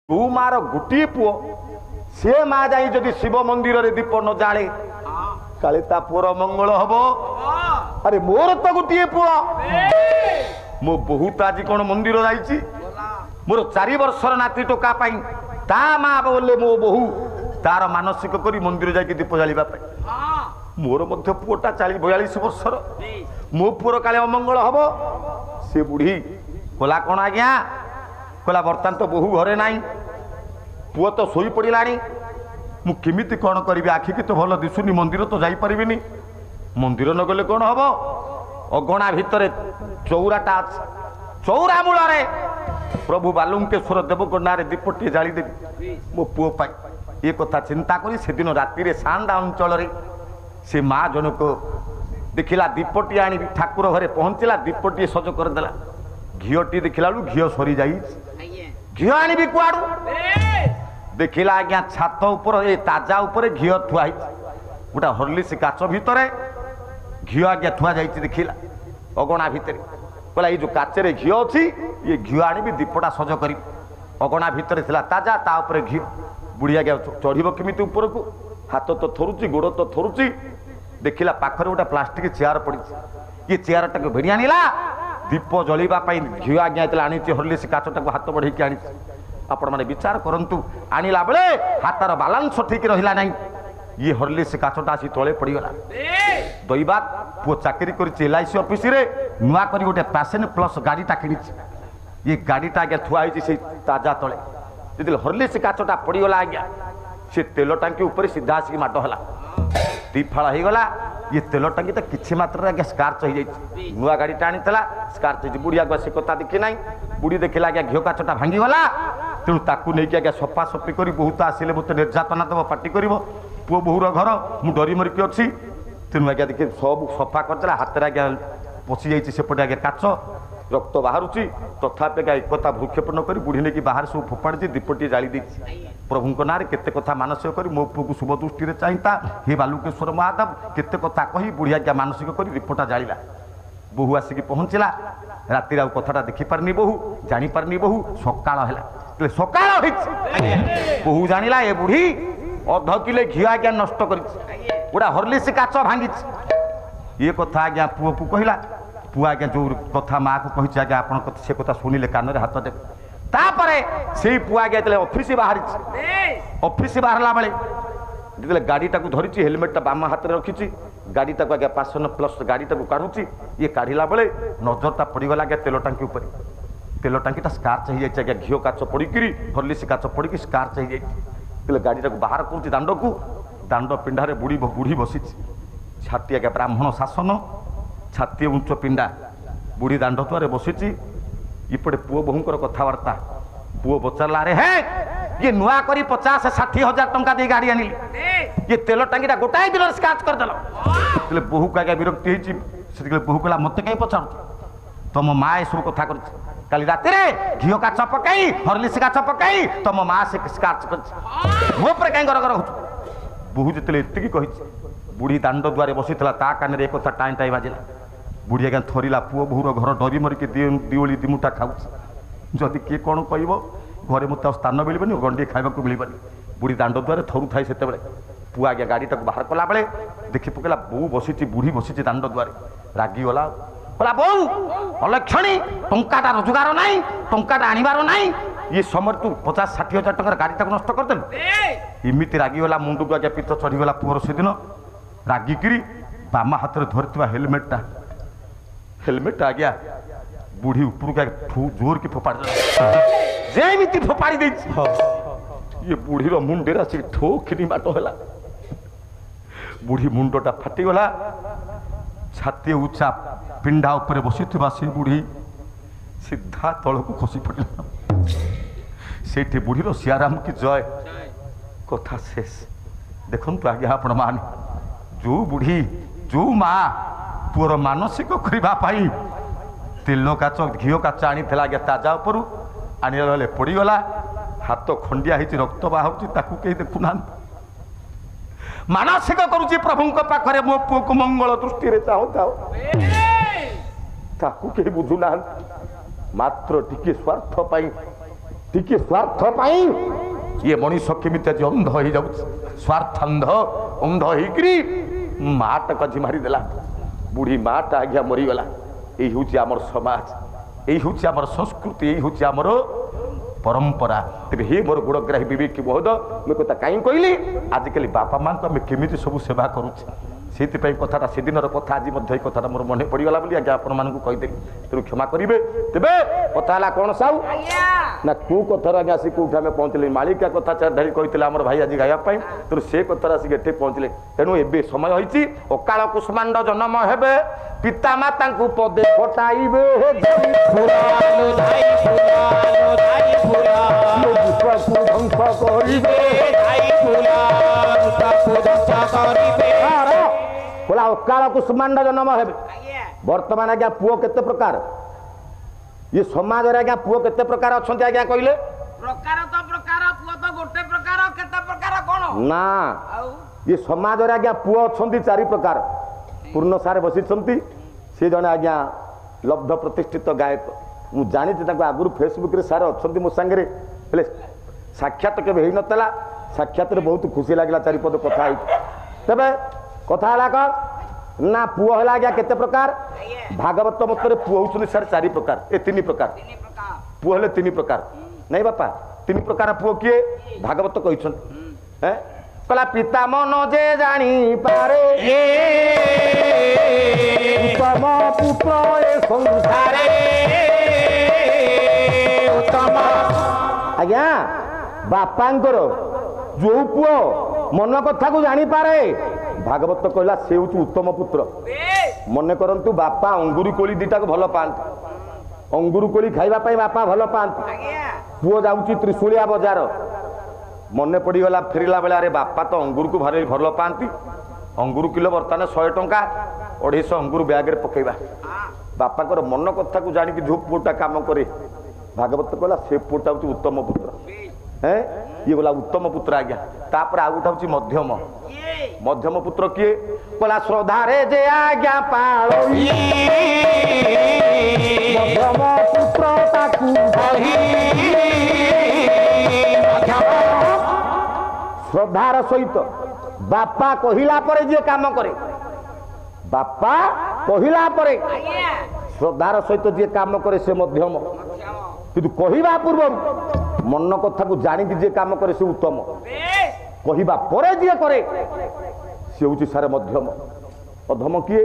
तू मार गोटे पुओ सी माँ जाई जदि शिव मंदिर रे दीप न जाले काले ता पुओर मंगल हबो। अरे मोर तो गोटे पुओ मो बहुत आज कौन मंदिर जाइछि मोर 4 वर्षर नाती टोका पाई ता माँ बोले मो बहु तार मानसिक करी मंदिर जाके दीप जालिबा पाई मोर मध्य पुओटा 40-42 वर्षर मो पुओर काले अमंगल हबो। से बुढ़ी कोला कौन आज्ञा कहला बर्तमान तो बहु घरे नाई पुओ तो शोई पड़िलानी मु केमिति कौन करी आखि की तो भल दिशुनी मंदिर तो जाई परिबिनी मंदिर न गले कौन हम अगणा भितर चौराटा चौरा मूल प्रभु बालुंकेश्वर देवगण्डा दीपटे जाली देवी मो पुओ पाई ये कथा चिंता करी से दिन राति सांडा अंचल से माँ जनक देखला दीपटी आनी ठाकुर घरे पहुंचला दीपटी सज करदेला घीटी देखला घी सरी जाई घी आनी कुआड़ू देखला आज्ञा छात उपर ए ताजा उपर घी थुआ गोटा हर्लिक्स काच भितर घी आज्ञा थुआ जाई देखला अगणा भितर कहला ये जो काचरे घी अच्छी ये घी आनी दीपटा सज कर अगणा भितर थिला ताजा ता ऊपर घी बुढ़ी आज्ञा चढ़ केमिति ऊपर को हाथ तो थरुची गोड़ तो थरुची देखला पाखरे गोटा प्लास्टिक चेयर पड़ी ये चेयर टाक भिड़ी आनिला दीप जलिबाई घी आज्ञा आनी हर्लिक्स काचटा हाथ बढ़ेकी आनी आपण मैंने विचार करंतु आनिला बेले हाथार बालांस ठीक रहिला नहीं ये हर्लिक्स काचटा आसी तले पड़गला दैवा पुओ चाकरी कर LIC ऑफिस रे नुआ करी गोटे पैशन प्लस गाड़ीटा कि ये गाड़ीटा आज्ञा थुआ से ताजा तले जो हर्लिक्स काचटा पड़गला आज्ञा से तेल टांकी ऊपर सीधा आसिक माड है दीफाड़ा हो गला ये तेल टांकी तो किसी मात्रा आज्ञा स्कार्च हो जाए नुआ गाड़ी टाणी स्कार्च हो बुढ़ी आगे से कथा देखी ना बुढ़ी देखला आज्ञा घी काचटा भांगीगला तेणु ताकू नहीं आज्ञा सफा सफी कर बहुत आसिले मत निर्यातना दब पार्टी कर पुओ बहुर घर मु डरी मरिकी अच्छी तेणु आज्ञा देखिए सब सफा करदेला हाथ में आज्ञा पशि जाइए सेपटे आज्ञा काच रक्त बाहरुची तथापि आज्ञा एक कथा भूक्षेप न कर बुढ़ी नहीं बाहर सब फोपाड़ी दीपटी जाली दी प्रभु ना केते कथा मानसिक कर मो पुओ को शुभ दृष्टि चाहता हे बालुकेश्वर महादेव केते कथा कही बुढ़ी आज्ञा मानसिक कर दीपटा जाला बहु आसिक पहुँचला राति कथाटा देखिपारनी बहु जापारनी बहु सकाल है सकाल बहु जानिला ए बुढ़ी अध किले घी आज्ञा नष्ट कर गोटा हर्लिक्स काच भांगी ये कथा आज्ञा पुओ को कहला पुआ आज्ञा जो कथा माँ को कही आज्ञा आप से कथा शुणिले कान हाथ दे से पुआ आज्ञा ऑफिस बाहरी ऑफिस बाहरला बेले जो गाड़ीटा को धरी हेलमेटा बाम हाथ में रखी गाड़ीटा आज्ञा पैशन प्लस गाड़ीटा काढ़ुची ये काढ़ला बेले नजरटा पड़गला आज्ञा तेल टांकी उपर तेल टांकीटा स्कार्च हो जाए आज्ञा घी काच पड़ी हर्लिक्स काच पड़ी स्कार्च हो जाए गाड़ीटा को बाहर करुच्ची दांड को दांड पिंडारे बुढ़ी बुढ़ी बसी छाती आज्ञा ब्राह्मण शासन छाती उच्च पिंडा बुढ़ी दांड दुआरे बसी इपटे पुओ बहुंकर कथबार्ता पुओ पचारा रे है ये नुआ करी 50-60 हजार टंका दे गाड़ी आनिली ये तेल टांकीटा गोटाए दिन स्काच करदेल बहु को आज्ञा विरक्ति होती बहु कहला मत कहीं पचार तुम माँ ये सब कथा कर काली राति घी काच पकई हर्लिक्स काच पकई तुम माँ से स्काच कर मो पर कहीं घर घर हो बहु जिते एतिकी कही बुढ़ी दांड दुआरे बसी ता कान एक कथा टाई टाई बाजिला बुढ़ी आज्ञा थरिला पुओ बहुर घर डरी मरिकी दिओली दिमुटा खाऊँ जदि किए कौन कह घरे मत स्थान मिलबनी गंडे खाइबा मिलबनी बुढ़ी दांड दुआरे थरु थाई से पुआ आज्ञा गाड़ीटा बाहर कला बेले देखी पकेला बो बसी बुढ़ी बसी दांड दुआरे रागिगला कहला बो अलक्षणी टंकाटा रोजगार नाई टंकाटा आनिबार नाई ये समय तू 50-60 हजार टकर गाड़ीटा नष्ट करदेलु इमिति रागिगला मुंड को आज्ञा पित्त चढ़ीगला पुअर से दिन रागिकी बाम हाथ में धरती हेलमेट आज्ञा बुढ़ी ऊपर जोर की फोपाड़ी फोपाड़ी दे ये बुढ़ीर मुंडेरा से ठोखिनी बाट है बुढ़ी मुंडटा फाटीगला छाती उच्चा पिंडा उपरे बसी से बुढ़ी सीधा तल को खसी पड़ा से बुढ़ीर सियाराम की जय कथा शेष देखु आज्ञा आपण मान जो बुढ़ी जो माँ पुअर मानसिक करने तेल काच घी काच आनी आज्ञा ताजा उपरू आने पड़गला हाथ खंडिया होती रक्त बाहर ताकू कहीं देखुना मानसिक करुच्ची प्रभु पाखे मो पुओ को मंगल दृष्टि चाहूता ताकू कहीं बुझुना मात्र टिके स्वार्थ टिके स्वार्थ पाई ये मनीष केमिति आज अंध हो जाऊ स्वार्थांध अंध होकरी माटा कजी मारिदेला बुढ़ी माटा आज्ञा मरीगला यही हूँ आमर समाज यही हूँ आमर संस्कृति यही हूँ आमर परंपरा तेरे हे मोर गुणग्राही विवेक महोदय मुझे कथा कहीं कहली आजिकल बापा माँ को आम केमी सब सेवा करुचे से कथा से दिन कथा आज कथा मोर मन पड़गला आज्ञा आपको कहीदेली तेणु क्षमा करेंगे तेरे कथा कौन साहू ना कौ कथार आज्ञा आसिक कौट आम पहुँचले मालिका कथा चार धाड़ी कही आम भाई आज गायापाई तेणु से कथार आसिक एटे पहुँचले तेणु ए समय होती अकाल कुष्मांड जन्म हेबे पिता माता पदे फटाइबे बोला अकाल कुष्मांड जन्म हेबे वर्तमान आज्ञा पुओ केते प्रकार ये समाज रे आज्ञा पुओ केते प्रकार अछंती आज्ञा कइले प्रकार तो प्रकार पुओ तो गोटे प्रकार केते प्रकार कोन ना ये समाज रे आज्ञा पुओ अछंती चारि प्रकार पूर्ण सारे बसिछंती से जने आज्ञा लब्ध प्रतिष्ठित गायक मु जानि ताको आगुरु फेसबुक रे सारे अछंती मो संगे रे हेले साक्षात केबे हेई नतला साक्षात रे बहुत खुशी लागला चारि पद कथा आई तबे कथा हला कर ना पुओ हला आज्ञा केते प्रकार भागवत मत रे पुओ हुछन सारे चारि प्रकार ए तीन प्रकार पुओ हले तीन प्रकार नहीं बापा तीन प्रकार पुओ किए भागवत कहिछन हैं कला पिता मन जे जानी पारे उत्तम पुत्र ए संसारे उत्तम आज्ञा बापांकर जो पुओ मन कथा को जानी पारे भागवत कहला से हूँ उत्तम पुत्र मन करंतु बापा अंगुरी कोली दीटा को भल पाते अंगुरी कोली खाइबा पाई बापा भल पाते पुओ जाऊँची त्रिशूलिया बजार मन पड़गला फेरला बेला अरे बापा तो अंगुर को भारी भल पाती अंगुर किलो बर्तमान 100 टंका 250 अंगुर ब्याग रे पकेबा बापा को मन कथा को जानिक जो पुओटा काम करे भागवत कहला से पुओटा हूँ उत्तम पुत्र है ये बोला उत्तम पुत्र आज्ञा तापर आ गोटा हूँ मध्यम मध्यम पुत्र किए बोला श्रद्धा रे जे आज्ञा पालो मध्यम पुत्र ताकू श्रद्धार सहित बापा कहिला परे जे काम करे बापा कहिला परे श्रद्धार सहित जे काम करे से मध्यम किंतु कहिबा पूर्व मन कथा को जानिक जे काम करे से उत्तम कहिबा परे जे करे से हूँ सारे मध्यम अधम किए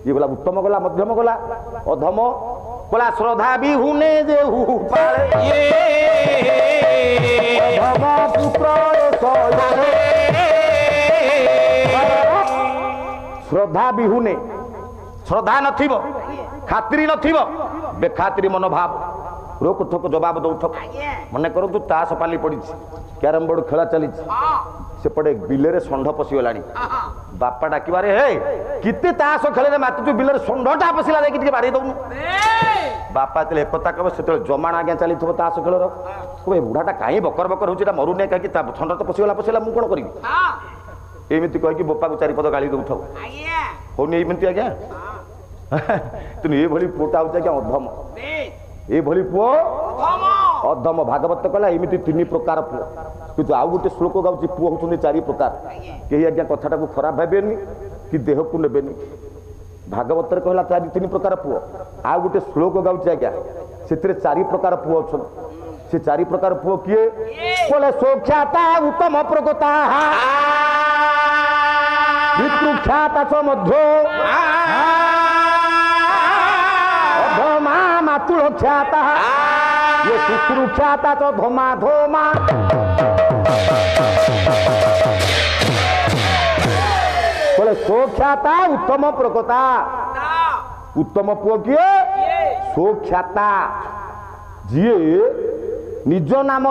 ये गला उत्तम गला मध्यम गला अधम गला श्रद्धा भी हुने जे हु पाले अधम पुत्र श्रद्धा बिहुने श्रद्धा नथिबो खातिरी नथिबो बेखातिरी मनोभाव रोक ठोक जवाब दौठक मन करतु ताश पाली पड़ी क्यारम बोर्ड खेला चली सेपटे बिलरे षंढ पशिगला बापा डाकबारे हे किते ताश खेले मातु बिलरे षंढटा पशिला देखि बाड़ी दउनु बापा तेल एकता कब से जमाण आज्ञा चली ताश खेलर कहे बुढ़ाटा कहीं बकर बकर हो मरुने कहीं षंढ तो पशिगला पशिला मुझे कौन करी एमती कहीकि बोपा को चारिपद गाड़ी दौथ होनी एमती आज्ञा तेणु ये पुओटा हूँ आज्ञा अधम ये पुओ अधम भागवत कहला एमती 3 प्रकार पुओ किंतु आउ गोटे श्लोक गाँव पुओ होती 4 प्रकार कहीं आज्ञा कथाटा को खराब भावेनि कि देह को नेबेनि भागवत कहला 3 प्रकार पुओ आउ गोटे श्लोक गाँव आज्ञा से 4 प्रकार पुओ अच्छा से 4 प्रकार पुओ किए बोले सोख्याता उत्तम प्रगता विकृख्याता च मध्य अधमा मातुल ख्याता ये शुश्रूख्याता च धोमा धोमा बोले सोख्याता उत्तम प्रगता उत्तम पुओ किए सोख्याता जीए निज नाम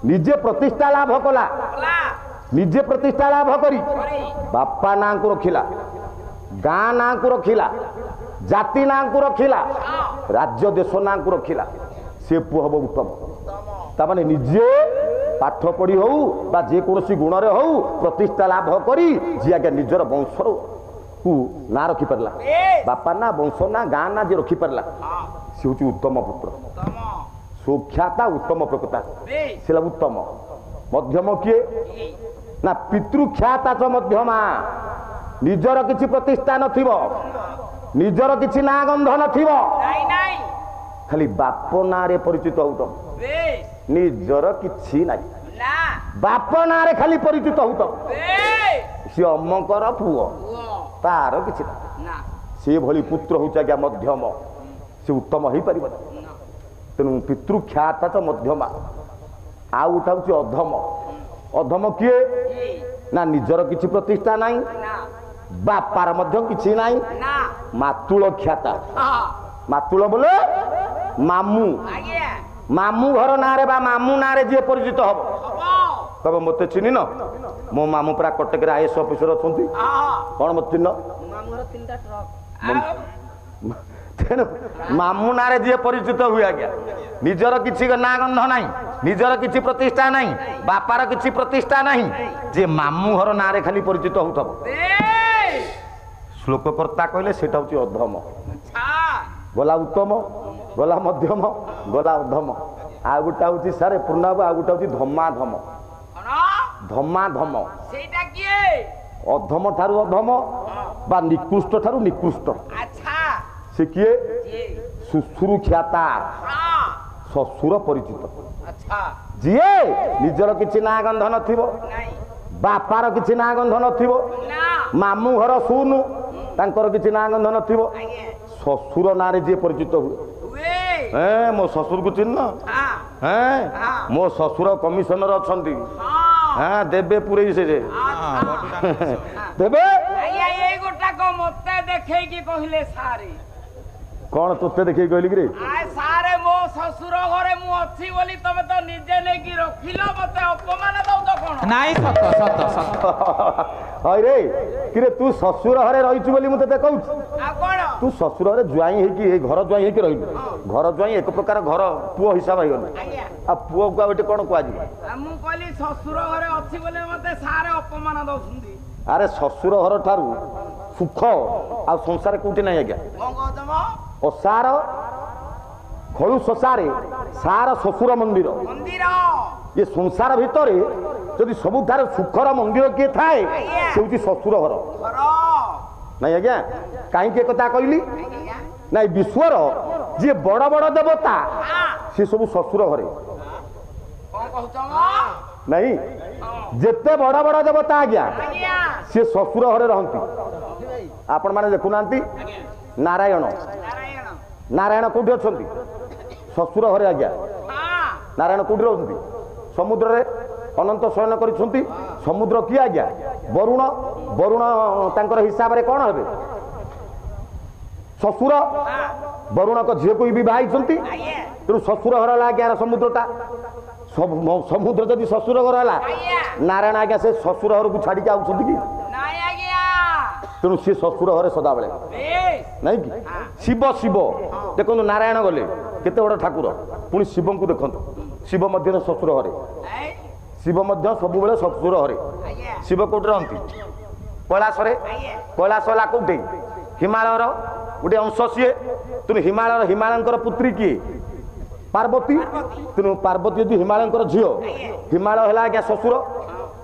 निजे प्रतिष्ठा लाभ कला निजे प्रतिष्ठा लाभ करी बापा ना को रखिला गाँ ना को रखिला जाति ना को रखिला राज्य देश ना को रखिला से पुओ हम उत्तम ताने निजे पाठ पढ़ी हो बा जेकोसी गुण रे हो प्रतिष्ठा लाभ करी जी आज्ञा निजर वंशर को ना रखी पारला बापा ना वंश ना गाँ ना जे रखी पारला से हूँ उत्तम पुत्र ସୁଖ୍ୟାତା ଉତ୍ତମ ପ୍ରକୃତା ସେଟା ଉତ୍ତମ। ମଧ୍ୟମ କିଏ ନା ପିତୃଖ୍ୟାତା ଚ ମଧ୍ୟମା। ନିଜର କିଛି ପ୍ରତିଷ୍ଠା ନଥିବ, ନିଜର କିଛି ନାଁ ଗନ୍ଧ ନଥିବ, ଖାଲି ବାପ ନାଁରେ ପରିଚିତ ହଉଥିବ, ନିଜର କିଛି ନାହିଁ, ବାପ ନାଁରେ ଖାଲି ପରିଚିତ ହଉଥିବ। ସିଏ ଅମଙ୍କର ପୁଅ, ତାର କିଛି ନାହିଁ। ସେଭଳି ପୁତ୍ର ହଉଛି ଆଜ୍ଞା ମଧ୍ୟମ, ସେ ଉତ୍ତମ ହେଇପାରିବ ନା। ତେଣୁ ପିତୃଖ୍ୟାତା ଚ ମଧ୍ୟମା। ଆଉ ଗୋଟେ ହଉଛି ଅଧମ। ଅଧମ କିଏ ନା ନିଜର କିଛି ପ୍ରତିଷ୍ଠା ନାହିଁ, ବାପାର ମଧ୍ୟ କିଛି ନାହିଁ, ମାତୁଳ ଖ୍ୟାତା। ମାତୁଳ ବୋଲେ ମାମୁଁ, ମାମୁଁ ଘର ନାଁରେ ବା ମାମୁଁ ନାଁରେ ଯିଏ ପରିଚିତ ହବ ତବେ ମତେ ଚିହ୍ନିନ, ମୋ ମାମୁଁ ପୁରା କଟକରେ ଆଇଏଏସ୍ ଅଫିସର ଅଛନ୍ତି, କଣ ମତେ ଚିହ୍ନ? ତେଣୁ ମାମୁଁ ନାଁରେ ଯିଏ ପରିଚିତ ହୁଏ ଆଜ୍ଞା, ନିଜର କିଛି ନାଁ ଗନ୍ଧ ନାହିଁ, ନିଜର କିଛି ପ୍ରତିଷ୍ଠା ନାହିଁ, ବାପାର କିଛି ପ୍ରତିଷ୍ଠା ନାହିଁ, ଯିଏ ମାମୁଁ ଘର ନାଁରେ ଖାଲି ପରିଚିତ ହଉଥିବ, ଶ୍ଲୋକକର୍ତ୍ତା କହିଲେ ସେଟା ହଉଛି ଅଧମ। ଗଲା ଉତ୍ତମ, ଗଲା ମଧ୍ୟମ, ଗଲା ଅଧମ। ଆଉ ଗୋଟେ ହଉଛି ସାରେ ପୂର୍ଣ୍ଣବାବୁ, ଆଉ ଗୋଟେ ହଉଛି ଧମାଧମ। ଧମାଧମ ଅଧମ ଠାରୁ ଅଧମ ବା ନିକୃଷ୍ଟ ଠାରୁ ନିକୃଷ୍ଟ। ସେ କିଏ? ଶ୍ୱଶୁର ଖ୍ୟାତା, ଶ୍ୱଶୁର ପରିଚିତ, ଯିଏ ନିଜର କିଛି ନାଁ ଗନ୍ଧ ନଥିବ, ବାପାର କିଛି ନାଁ ଗନ୍ଧ ନଥିବ, ମାମୁଁ ଘର ଶୁନୁ ତାଙ୍କର କିଛି ନାଁ ଗନ୍ଧ ନଥିବ, ଶ୍ୱଶୁର ନାଁରେ ଯିଏ ପରିଚିତ ହୁଏ। ମୋ ଶ୍ୱଶୁରକୁ ଚିହ୍ନ? ମୋ ଶ୍ୱଶୁର କମିଶନର ଅଛନ୍ତି, ଦେବେ ପୁରେଇ ସେ ଦେବେ। ମତେ ଦେଖେଇକି କହିଲେ ସାରେ, କଣ ତୋତେ ଦେଖେଇ କହିଲି କି ରେ? ସାରେ ମୋ ଶ୍ୱଶୁର ଘରେ ମୁଁ ଅଛି ବୋଲି ତମେ ତ ନିଜେ ନେଇକି ରଖିଲ, ମତେ ଅପମାନ ଦଉଛ କଣ? ନାଇଁ ସତ ସତ ସତ। ରେ କିରେ ତୁ ଶ୍ୱଶୁର ଘରେ ରହିଛୁ ବୋଲି ମୁଁ ତତେ କହୁଛି। ତୁ ଶ୍ୱଶୁର ଘରେ ଜ୍ୱାଇଁ ହେଇକି ଘର ଜ୍ୱାଇଁ ହେଇକି ରହିଲୁ। ଘର ଜ୍ୱାଇଁ ଏକ ପ୍ରକାର ଘର ପୁଅ ହିସାବ ହେଇଗଲୁ। ଆଉ ପୁଅକୁ ଆଉ ଏଠି କଣ କୁହାଯିବ? ମୁଁ କହିଲି ଶ୍ୱଶୁର ଘରେ ଅଛି ବୋଲି ମତେ ସାରେ ଅପମାନ ଦଉଛନ୍ତି। ଆରେ ଶ୍ୱଶୁର ଘର ଠାରୁ ସୁଖ ଆଉ ସଂସାର କୋଉଠି ନାହିଁ ଆଜ୍ଞା। ଅସାର ଖଳୁ ଶସାରେ ସାର ଶ୍ୱଶୁର ମନ୍ଦିର। ଏ ସଂସାର ଭିତରେ ଯଦି ସବୁଠାରୁ ସୁଖର ମନ୍ଦିର କିଏ ଥାଏ ସେ ହଉଛି ଶ୍ୱଶୁର ଘର। ନାଇଁ ଆଜ୍ଞା, କାହିଁକି ଏକଥା କହିଲି? ନାଇଁ ବିଶ୍ୱର ଯିଏ ବଡ ବଡ ଦେବତା ସେ ସବୁ ଶ୍ୱଶୁର ଘରେ। ନାଇଁ ଯେତେ ବଡ ବଡ ଦେବତା ଆଜ୍ଞା ସେ ଶ୍ୱଶୁର ଘରେ ରହନ୍ତି। ଆପଣ ମାନେ ଦେଖୁନାହାନ୍ତି ନାରାୟଣ, ନାରାୟଣ କୋଉଠି ଅଛନ୍ତି? ଶ୍ୱଶୁର ଘରେ ଆଜ୍ଞା। ନାରାୟଣ କୋଉଠି ରହୁଛନ୍ତି? ସମୁଦ୍ରରେ ଅନନ୍ତ ଶୟନ କରିଛନ୍ତି। ସମୁଦ୍ର କିଏ ଆଜ୍ଞା? ବରୁଣ। ବରୁଣ ତାଙ୍କର ହିସାବରେ କଣ ହେବେ? ଶ୍ୱଶୁର। ବରୁଣଙ୍କ ଝିଅକୁ ବି ବିବାହ ହେଇଛନ୍ତି। ତେଣୁ ଶ୍ୱଶୁର ଘର ହେଲା ଆଜ୍ଞା ସମୁଦ୍ରଟା। ସମୁଦ୍ର ଯଦି ଶ୍ୱଶୁର ଘର ହେଲା, ନାରାୟଣ ଆଜ୍ଞା ସେ ଶ୍ୱଶୁର ଘରକୁ ଛାଡିକି ଆଉଛନ୍ତି କି? ତେଣୁ ସେ ଶ୍ୱଶୁର ଘରେ ସଦାବେଳେ ନାଇଁ କି? ଶିବ ଶିବ ଦେଖନ୍ତୁ, ନାରାୟଣ ଗଲେ କେତେ ବଡ ଠାକୁର, ପୁଣି ଶିବଙ୍କୁ ଦେଖନ୍ତୁ, ଶିବ ମଧ୍ୟ ଶ୍ୱଶୁର ଘରେ। ଶିବ ମଧ୍ୟ ସବୁବେଳେ ଶ୍ୱଶୁର ଘରେ। ଶିବ କୋଉଠି ରହନ୍ତି? କୈଳାସରେ। କୈଳାସ ହେଲା କୋଉଠି? ହିମାଳୟର ଗୋଟେ ଅଂଶ ସିଏ। ତେଣୁ ହିମାଳୟଙ୍କର ପୁତ୍ରୀ କିଏ? ପାର୍ବତୀ। ତେଣୁ ପାର୍ବତୀ ଯଦି ହିମାଳୟଙ୍କର ଝିଅ, ହିମାଳୟ ହେଲା ଆଜ୍ଞା ଶ୍ୱଶୁର,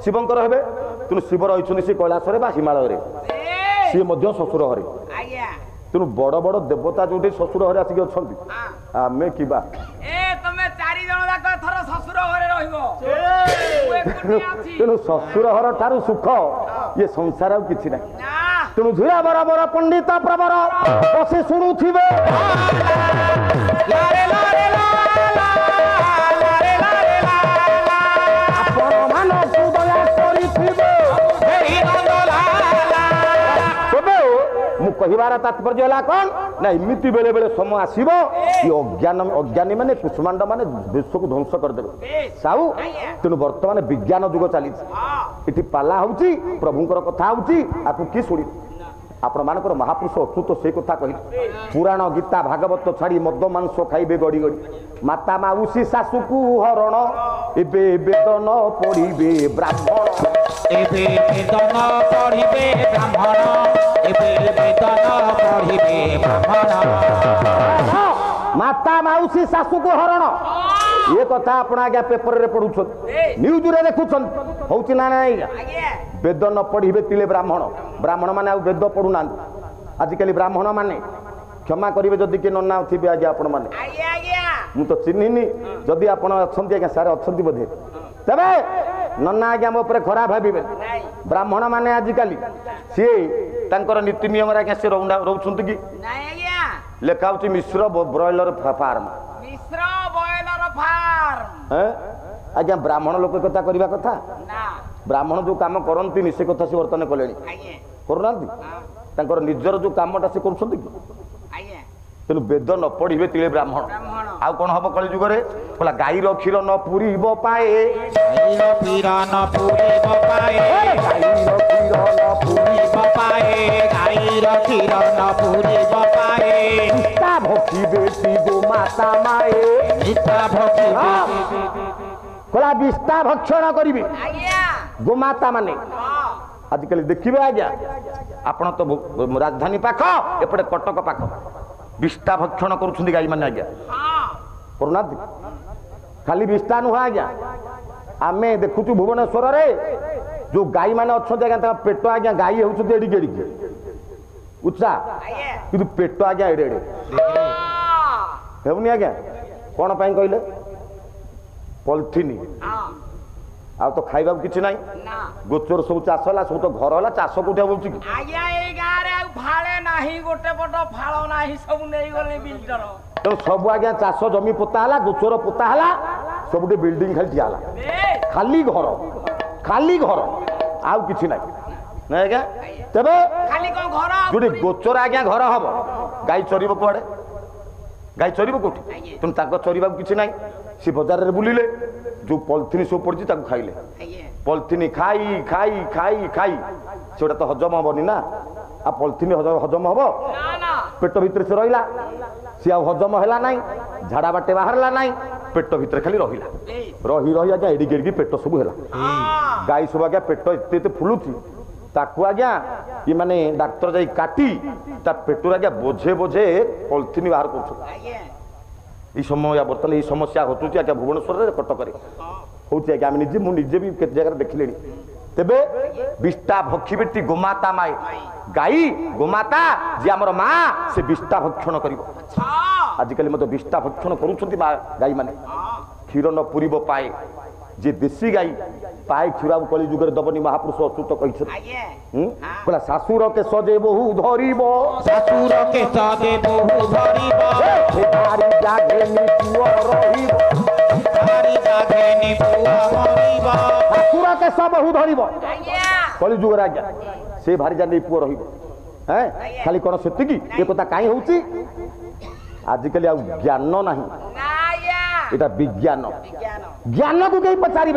ଶିବଙ୍କର ହେବେ। ତେଣୁ ଶିବ ରହିଛନ୍ତି ସେ କୈଳାସରେ ବା ହିମାଳୟରେ, ସିଏ ମଧ୍ୟ ଶ୍ୱଶୁର ଘରେ। ତେଣୁ ବଡ ବଡ ଦେବତା ଯୋଉଠି ଶ୍ୱଶୁର ଘରେ ଆସିକି ଅଛନ୍ତି, ଆମେ କିବା ତମେ 4 ଜଣ ଯାକ ଏଥର ଶ୍ୱଶୁର ଘରେ ରହିବ। ତେଣୁ ଶ୍ୱଶୁର ଘର ଠାରୁ ସୁଖ ଇଏ ସଂସାର ଆଉ କିଛି ନାହିଁ। ତେଣୁ ଝୁରା ବର ବର ପଣ୍ଡିତ ପ୍ରବର ବସି ଶୁଣୁଥିବେ, ଆପଣ ମାନଙ୍କୁ ଦୟା କରିଥିବେ। ମୁଁ କହିବାର ତାତ୍ପର୍ଯ୍ୟ ହେଲା କଣ ନା, ଏମିତି ବେଳେ ବେଳେ ସମୟ ଆସିବ ଅଜ୍ଞାନୀ ମାନେ କୁଷ୍ମାଣ୍ଡ ମାନେ ବିଶ୍ୱକୁ ଧ୍ୱଂସ କରିଦେବେ ସାହୁ। ତେଣୁ ବର୍ତ୍ତମାନ ବିଜ୍ଞାନ ଯୁଗ ଚାଲିଛି, ଏଠି ପାଲା ହଉଛି, ପ୍ରଭୁଙ୍କର କଥା ହଉଛି, ଆକୁ କି ଶୁଣିବ? ଆପଣ ମାନଙ୍କର ମହାପୁରୁଷ ଅଚ୍ୟୁତ ସେଇ କଥା କହିଲେ, ପୁରାଣ ଗୀତା ଭାଗବତ ଛାଡି ମଦ ମାଂସ ଖାଇବେ ଗଡି ଗଡି, ମାତା ମାଉସୀ ଶାଶୁକୁ ହରଣ, ଏବେ ବେଦନ ପଢିବେ ବ୍ରାହ୍ମଣ, ଏବେ ବେଦନ ପଢିବେ ବ୍ରାହ୍ମଣ, ଏବେ ବେଦନ ପଢିବେ ବ୍ରାହ୍ମଣ। माता माउसी शाशु को हरण ये कथा आपण आज्ञा पेपर रे पढुछन न्यूज रे देखुछन होउची ना नाही वेद न पढ़िबे तिले ब्राह्मण ब्राह्मण माने आ वेद पढु ना आजिकली ब्राह्मण माने क्षमा करिवे जदि के नन्ना थिबे आज्ञा आपण माने मु तो चिन्हिनी जदि आपण अछंती आज्ञा सारे अछंती बधे तबे नन्ना आज्ञा मो ऊपर खराब भाबिबे ब्राह्मण माने आजिकली सी तांकर नीति नियम आज्ञा से रहउछंती कि नाही आज्ञा लेखा होची मिश्र ब्रॉयलर फार्म मिश्र ब्रॉयलर फार्म आज्ञा ब्राह्मण लोक कथा करबा कथा ना ब्राह्मण जो काम करंती से कथा से वर्तन कलेनी करूनांती तांकर निजर जो कामटा से करूछंती कि तेणु वेद न पढ़िबे तिले ब्राह्मण आउ कौन हम कलि जुग रे बोला गाईर क्षीर न पूरीब पाए गाईर क्षीर न पूरीब पाए गाईर क्षीर न पूरीब पाए गाईर क्षीर न पूरीब पाए निष्ठा भक्ति बेटी गो माता माए निष्ठा भक्ति कोला विष्ठा भक्षण करिवे आज्ञा गोमाता माने आजिकल देखिबे आज्ञा आपण तो राजधानी पाख एपटे कटक पाख विष्ठा भक्षण करुछंदी गाई माने आज्ञा करुना खाली विष्ठा नुह आज्ञा आमे देखुछु भुवनेश्वर रे जो गाई माने अछंती आज्ञा पेट आज्ञा गाई होउछंती एडी गेडी उच्चा किंतु पेट आज्ञा एडे एडे हेउनी आज्ञा कोन पई कहले पॉलिथिन आ तो खाइबा किछि नाही गोचर सब चाष होला सब तो घर होला चाष कोठे बोलछि आज्ञा ए गां रे फाळे नाही गोटे पट फाळो नाही सब नेई गले बिल्डर तो सब आज्ञा चाष जमी पोता होला गोचर पोता होला सबटे बिल्डिंग खाली दियाला खाली घर आउ किछि नाही नै आज्ञा तबे खाली कोन घर जोडी गोचर आज्ञा घर हबो गाई चरिबो कोडे गाई चरिबो कोठी तुम ताको चरिबा किछि नाही सी बाजार रे बुलिले जो पॉलिथिन सब पड़ी ताको खाइले पॉलिथिन खाई खाई खाई खाई सेटा तो हजम हबनी ना आ पॉलिथिन हजम हबो पेट भीतर से रहिला सी आ हजम हैला नाही झाड़ा बाटे बाहरला नाही पेट भीतर खाली रहिला रही रही आज्ञा एडी गेडी पेट सब हैला गाई सब आज्ञा पेट एते एते फुलुची ताकू आज्ञा ये माने डॉक्टर जाई काटी ता पेटुर आज्ञा बोझे बोझे पॉलिथिन बाहर करछु ये समय बर्तमान ये समस्या घटुची आज्ञा भुवनेश्वर कटक होची आज्ञा निजे मु निजे भी केते जगह देखिले तेबे विष्ठा भक्षी बेटी गोमाता माए गाई गोमाता जे हमर मां से विष्ठा भक्षण करिवो आजिकली मत विष्ठा भक्षण करूछंती मां गाई माने क्षीर न पूरीब पाए जे देसी गाई पाए क्षीर कली जुगर दबनी महापुरुष अच्युत कहिछ बोला सासुर के सजे बहु धरिबो सासुर के सजे बहु धरिबो हे भारी जागे नि पुआ रहिबो भारी जागे नि पुआ रहिबो सासुर के सब बहु धरिबो कली जुगर आज्ञा से भारी जागे नि पुआ रहिबो हैं खाली कोन सेति की ए कथा काई होउची आजिकली आ ज्ञान नाही एटा विज्ञान ज्ञान को कहीं पचारे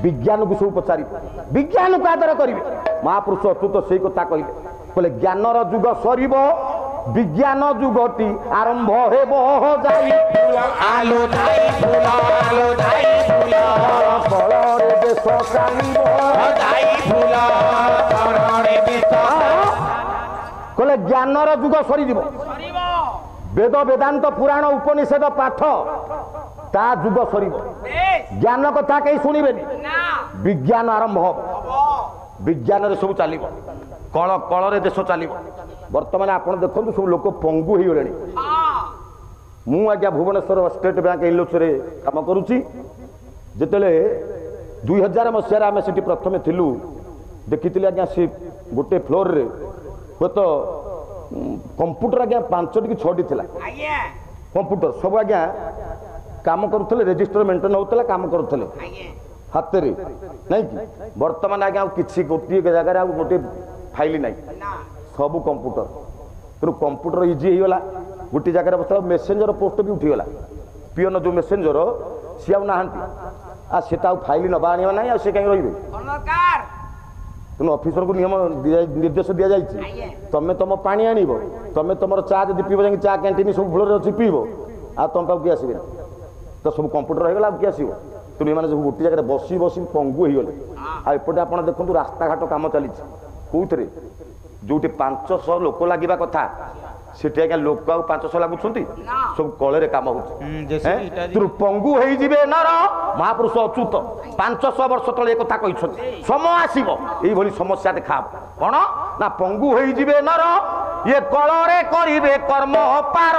विज्ञान को सब पचारि विज्ञान को आदर करेंगे महापुरुष अच्युत से कथा कहले ज्ञानर जुग सरीब विज्ञान जुगटी आरंभ हेब जाई आलो जाई फूला आलो जाई फूला फलरे देश चालिब जाई फूला फलरे देश कहले ज्ञानर जुग सरी जीव वेद वेदांत पुराण उपनिषद पाठ ता जुग सरीब ज्ञान कथा कहीं शुणवे विज्ञान आरंभ हम विज्ञान रे सब चलो कल कल रे देश चलो बर्तमान आपड़ देखो सब लोक पंगु हो गले मु आज्ञा भुवनेश्वर स्टेट बैंक इलोचरे काम करुच्ची जिते 2000 मसीह आम से प्रथम थिलु देखी आज्ञा सी गोटे फ्लोर रे हूँ तो कंप्यूटर आज्ञा 5 कि 6 थिला कंप्यूटर सब आज्ञा काम करुले रेजिस्टर मेंटेन होता काम करुले हाथ रे नहीं कि वर्तमान आज्ञा किसी गोटे जगह गोटे फाइल ना सब कंप्यूटर तेणु कंप्यूटर इजी होगा गोटे जगह बस मेसेंजर पोस्ट भी उठीगला पिओन जो मेसेंजर सी आना से फाइल नवा आने ना से कहीं रे तेणु ऑफिसर को नियम निर्देश दि जाए तुम्हें तुम पानी आनब तुम्हें तुम चा जब पीब जा चा कैंटीन सब भूल अच्छी पीब आ तुम पाक किए आसबे तो सब कंप्यूटर होगा किए आसो तेणु ये सब गोटे जगह बसी बसी पंगु हो गले आपटे आप देखो रास्ता घाट कम चली कौन जो 500 लोक लगे कथा ସେଠି ଆଜ୍ଞା ଲୋକ ଆଉ 500 ଲାଗୁଛନ୍ତି ସବୁ କଳରେ କାମ ହଉଛି ପଙ୍ଗୁ ହେଇଯିବେ ନର ମହାପୁରୁଷ ଅଚ୍ୟୁତ 500 ବର୍ଷ ତଳେ ଏ କଥା କହିଛନ୍ତି ସମୟ ଆସିବ ଏଇଭଳି ସମସ୍ୟା ଦେଖାହବ କଣ ନା ପଙ୍ଗୁ ହେଇଯିବେ ନର ଇଏ କଳରେ କରିବେ କର୍ମ ପାର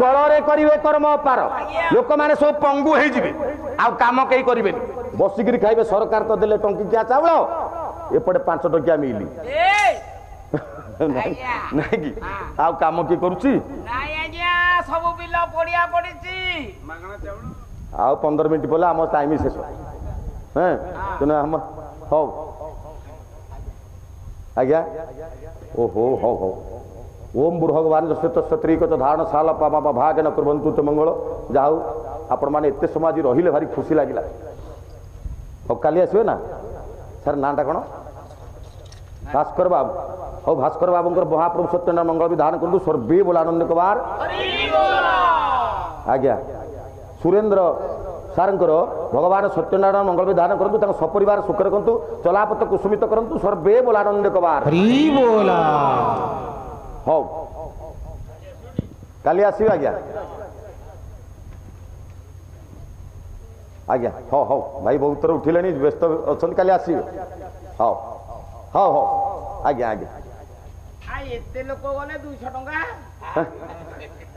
କଳରେ କରିବେ କର୍ମ ପାର ଲୋକମାନେ ସବୁ ପଙ୍ଗୁ ହେଇଯିବେ ଆଉ କାମ କେହି କରିବେନି ବସିକିରି ଖାଇବେ ସରକାର ତ ଦେଲେ ଟଙ୍କିକିଆ ଚାଉଳ ଏପଟେ 5 ଟଙ୍କିଆ ମିଲି ନାଇଁ କି ଆଉ କାମ କିଏ କରୁଛି ଆଉ 15 ମିନିଟ୍ ପରେ ଆମ ଟାଇମ ଶେଷ ହଉ ଆଜ୍ଞା ଓହୋ ହଉ ହଉ ओम भगवान क्षत्रिक धारण साल पामा भाग न कुरंतु तो मंगल जाऊ आपण मैंने एत समय रहिले भारी खुशी लगिला अब काली आसवे ना सर नाटा कौन भास्कर बाबू हौ भास्कर बाबू महाप्रभु सत्यनारायण मंगल विधान करूँ सर्वे बोला आनंद कुमार आज्ञा सुरेन्द्र सारंकर भगवान सत्यनारायण मंगल विधान करूँ सपरिवार सुख रखु चलापथ कुसुमित करूँ सर्वे बोला आनंद कुमार हौ काली आसवे आज्ञा आज्ञा हाँ हाँ भाई बहुत थर उठिले व्यस्त अच्छा काली आसवे हाँ हाँ हाँ आज्ञा आज्ञा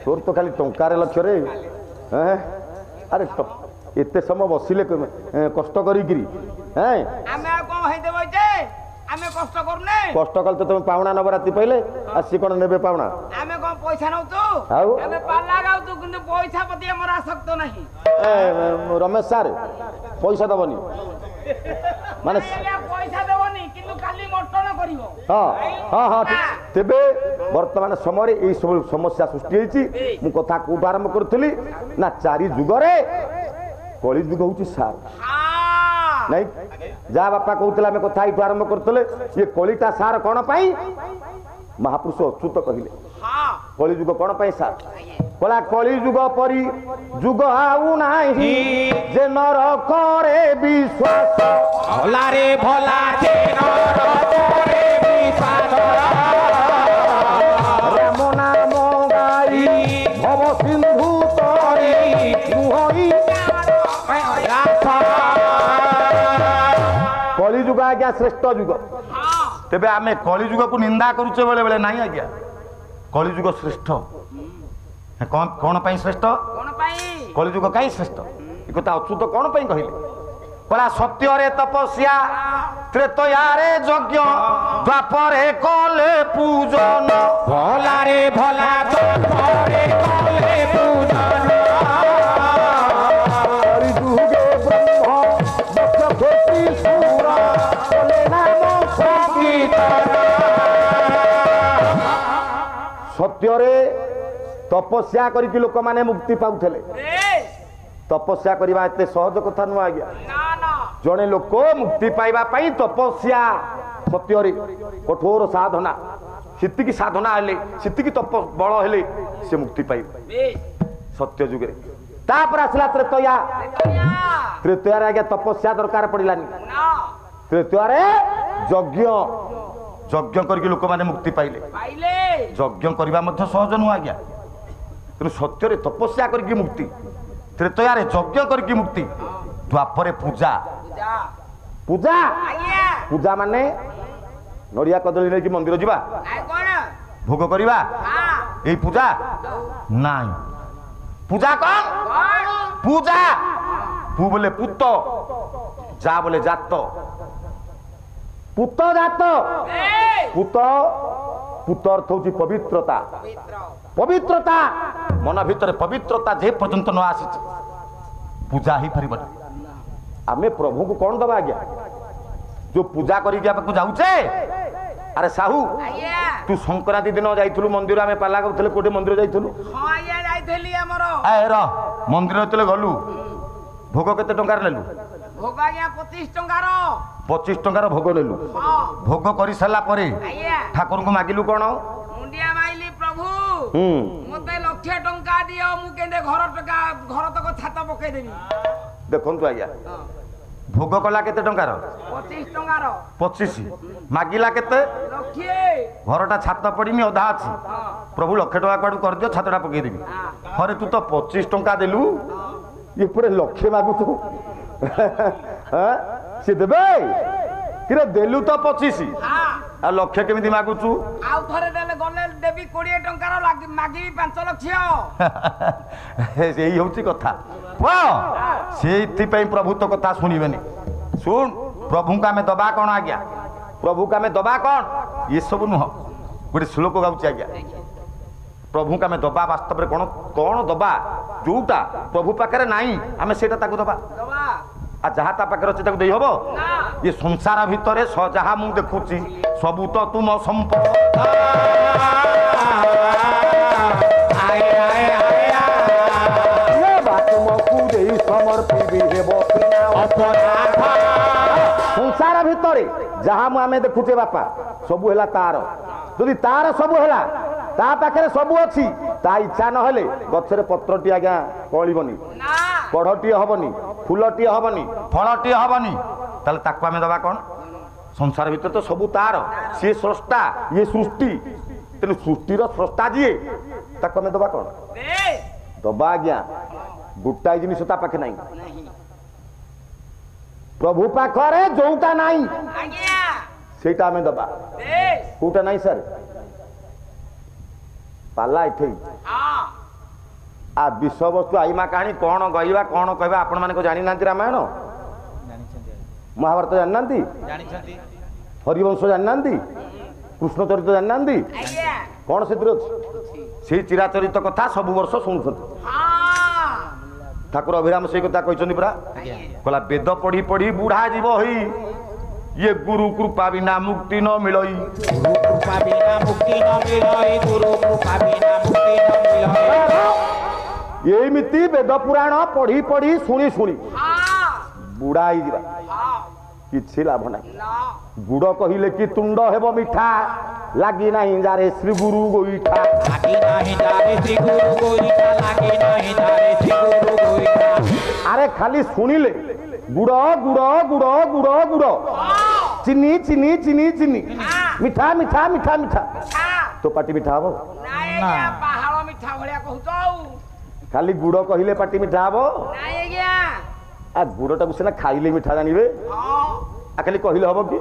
तोर तो खाली टंकार लक्ष्य रे अरे एते समय बसिले कष्ट करी कष्ट कल तो तुम पावना नब राति पहले आसी कौन ने पावना आमे कोन पैसा नउतु आमे पाला गाउतु किंतु पैसा पति हमर आसक्त नाही रमेश सर पैसा दबनी माने पैसा देबनी किंतु खाली मटन करिवो हां हां हां तेबे वर्तमान समय ए सब समस्या सृष्टि हेची मु कथा कोठ आरंभ करथली ना चारि जुग रे कली जुग होची सार नहीं जा बापा कहते आम कथा ये आरंभ करते ये कलिटा सार कौन पाई महापुरुष अच्युत कहले कली जुग कौन पाई सार कला कली जुग परी जुग आउ नाही जे नर करे विश्वास भला रे भला जे नर करे विश्वास राम नाम गाई भव सिंधु तरी मुहई कलिजुग आज्ञा श्रेष्ठ जुग तेबे आमे कलिजुग को निंदा करूचे बेले बेले नहीं आज्ञा कलिजुग श्रेष्ठ कौन कौन पाई श्रेष्ठ कलिजुग कहीं श्रेष्ठ ये कथा अच्युत कौन पाई कहले कला सत्य रे तपस्या त्रेतया रे यज्ञ द्वापर रे कले पूजन भला रे भला द्वापर रे कले पूजन सत्य रे तपस्या करके लोक माने मुक्ति पाउथले तपस्या करवा एते सहज कथा नु आज्ञा जड़े लोक मुक्ति पाइबा पाई तपस्या सत्य रे कठोर साधना सितिकी साधना हेले सितिकी तप बल हेले से मुक्ति पाइबे सत्य जुग रे तापर आसला त्रेतया त्रेतया रे आज्ञा तपस्या दरकार पड़िलानी त्रेतया रे यज्ञ यज्ञ करके लोक माने मुक्ति पाइले यज्ञ करवा मध्य सहज नु आज्ञा तेणु सत्य रे तपस्या करके मुक्ति त्रेतया रे यज्ञ करके मुक्ति द्वापर पूजा पूजा पूजा माने नड़िया कदली नहीं मंदिर जीवा भोग करवा यही पूजा नाई पूजा कौन पूजा पू बोले पुत जा बोले जात पुत जात पुत पुत अर्थ हूँ पवित्रता पवित्रता मन भितर पवित्रता जे पर्यंत न आसी पूजा ही पार आमे प्रभु को कौन दबा आज्ञा जो पूजा करके जाऊे अरे साहू तू संक्रांति दिन जाइलु मंदिर आम पाला करूँ कोटे मंदिर जाइलु मंदिर जो गलु भोग केते टंकार नेलु भोग आज्ञा 25 टंकार भोग नेलु भोग कर सारा ठाकुर को मागिलु कौन मुंडिया माइली प्रभु मते 1,00,000 टंका दियो मु केंदे घर तक छात पकई देबी ଦେଖନ୍ତୁ ଆଜ୍ଞା ଭୋଗ କଲା କେତେ ଟଙ୍କାର 25 ଟଙ୍କାର 25 ମାଗିଲା କେତେ ଲକ୍ଷେ ଘରଟା ଛାତ ପଡ଼ିନି ଅଧା ଅଛି ପ୍ରଭୁ ଲକ୍ଷେ ଟଙ୍କା କୁଆଡ଼ୁ କରିଦିଅ ଛାତଟା ପକେଇଦେବି ହରେ ତୁ ତ 25 ଟଙ୍କା ଦେଲୁ ଇଏ ପୁରା ଲକ୍ଷେ ମାଗୁଛୁ ସେ ଦେବେ କିରେ ଦେଲୁ ତ 25 ଆଉ ଲକ୍ଷେ କେମିତି ମାଗୁଛୁ ଆଉ ଥରେ ଦେଲେ ଗଲେ ଦେବି 20 ଟଙ୍କାର ମାଗିବି 5 ଲକ୍ଷ ଏଇ ହେଉଛି କଥା ସେଇଥିପାଇଁ ପ୍ରଭୁ ତ କଥା ଶୁଣିବେନି ଶୁଣ ପ୍ରଭୁଙ୍କୁ ଆମେ ଦବା କ'ଣ ଆଜ୍ଞା ପ୍ରଭୁଙ୍କୁ ଆମେ ଦବା କ'ଣ ଏସବୁ ନୁହଁ ଗୋଟେ ଶ୍ଲୋକ ଗାଉଛି ଆଜ୍ଞା ପ୍ରଭୁଙ୍କୁ ଆମେ ଦବା ବାସ୍ତବରେ କ'ଣ କ'ଣ ଦବା ଯୋଉଟା ପ୍ରଭୁ ପାଖରେ ନାହିଁ ଆମେ ସେଇଟା ତାକୁ ଦବା ଆଉ ଯାହା ତା ପାଖରେ ଅଛି ତାକୁ ଦେଇ ହବ ଏ ସଂସାର ଭିତରେ ଯାହା ମୁଁ ଦେଖୁଛି ସବୁ ତ ତୁମ ସମ୍ପଦ ସଂସାର ଭିତରେ ଯାହା ମୁଁ ଆମେ ଦେଖୁଛେ ବାପା ସବୁ ହେଲା ତାର ଯଦି ତାର ସବୁ ହେଲା ତା ପାଖରେ ସବୁ ଅଛି ତା ଇଚ୍ଛା ନହେଲେ ଗଛରେ ପତ୍ରଟି ଆଜ୍ଞା କଅଁଳିବନି କଢ଼ଟିଏ ହବନି ଫୁଲଟିଏ ହବନି ଫଳଟିଏ ହବନି ତାହେଲେ ତାକୁ ଆମେ ଦବା କ'ଣ ସଂସାର ଭିତରେ ତ ସବୁ ତାର ସିଏ ସ୍ରଷ୍ଟା ଇଏ ସୃଷ୍ଟି ତେଣୁ ସୃଷ୍ଟିର ସ୍ରଷ୍ଟା ଯିଏ ତାକୁ ଆମେ ଦବା କ'ଣ ଦବା ଆଜ୍ଞା ଗୋଟାଏ ଜିନିଷ ତା ପାଖେ ନାହିଁ ପ୍ରଭୁ ପାଖରେ ଯୋଉଟା ନାହିଁ ସେଇଟା ଆମେ ଦବା କୋଉଟା ନାହିଁ ସାର୍ ପାଲା ଏଠି ଆ ବିଷୟବସ୍ତୁ ଆଇମା କାହାଣୀ କ'ଣ କହିବା କ'ଣ କହିବା ଆପଣ ମାନେ ଜାଣିନାହାନ୍ତି ରାମାୟଣ ମହାଭାରତ ଜାଣିନାହାନ୍ତି ହରିବଂଶ ଜାଣିନାହାନ୍ତି କୃଷ୍ଣ ଚରିତ୍ର ଜାଣିନାହାନ୍ତି କ'ଣ ସେଥିରେ ଅଛି ସେଇ ଚିରାଚରିତ କଥା ସବୁ ବର୍ଷ ଶୁଣୁଛନ୍ତି ଠାକୁର ଅଭିରାମ ସେଇ କଥା କହିଛନ୍ତି ପରା କହିଲା ବେଦ ପଢି ପଢି ବୁଢା ଯିବ ହେଇ ये गुरु कृपा बिना मुक्ति न मिलई गुरु कृपा बिना मुक्ति न मिलई गुरु कृपा बिना मुक्ति न मिलई एमिति वेद पुराण पढ़ी पढ़ी सुनी सुनी बुढ़ा ही जीवा किछि लाभ नाही गुड़ कहिले कि तुंड हेबो मिठा लागी नाही जारे श्री गुरु गोईठा लागी नाही जारे श्री गुरु गोईठा लागी नाही जारे श्री गुरु गोईठा अरे खाली सुनिले गुड़ गुड़ गुड़ गुड़ गुड़ चीनी चीनी चीनी चीनी मिठा मिठा मिठा मिठा तो पाटी मिठा हबो पहाड़ मिठा भलिया कहूतो खाली गुड़ कहिले पाटी मिठा हबो नाही आज्ञा आ गुड़टा सिना खाइले मिठा जानिबे आ खाली कहिले हबो कि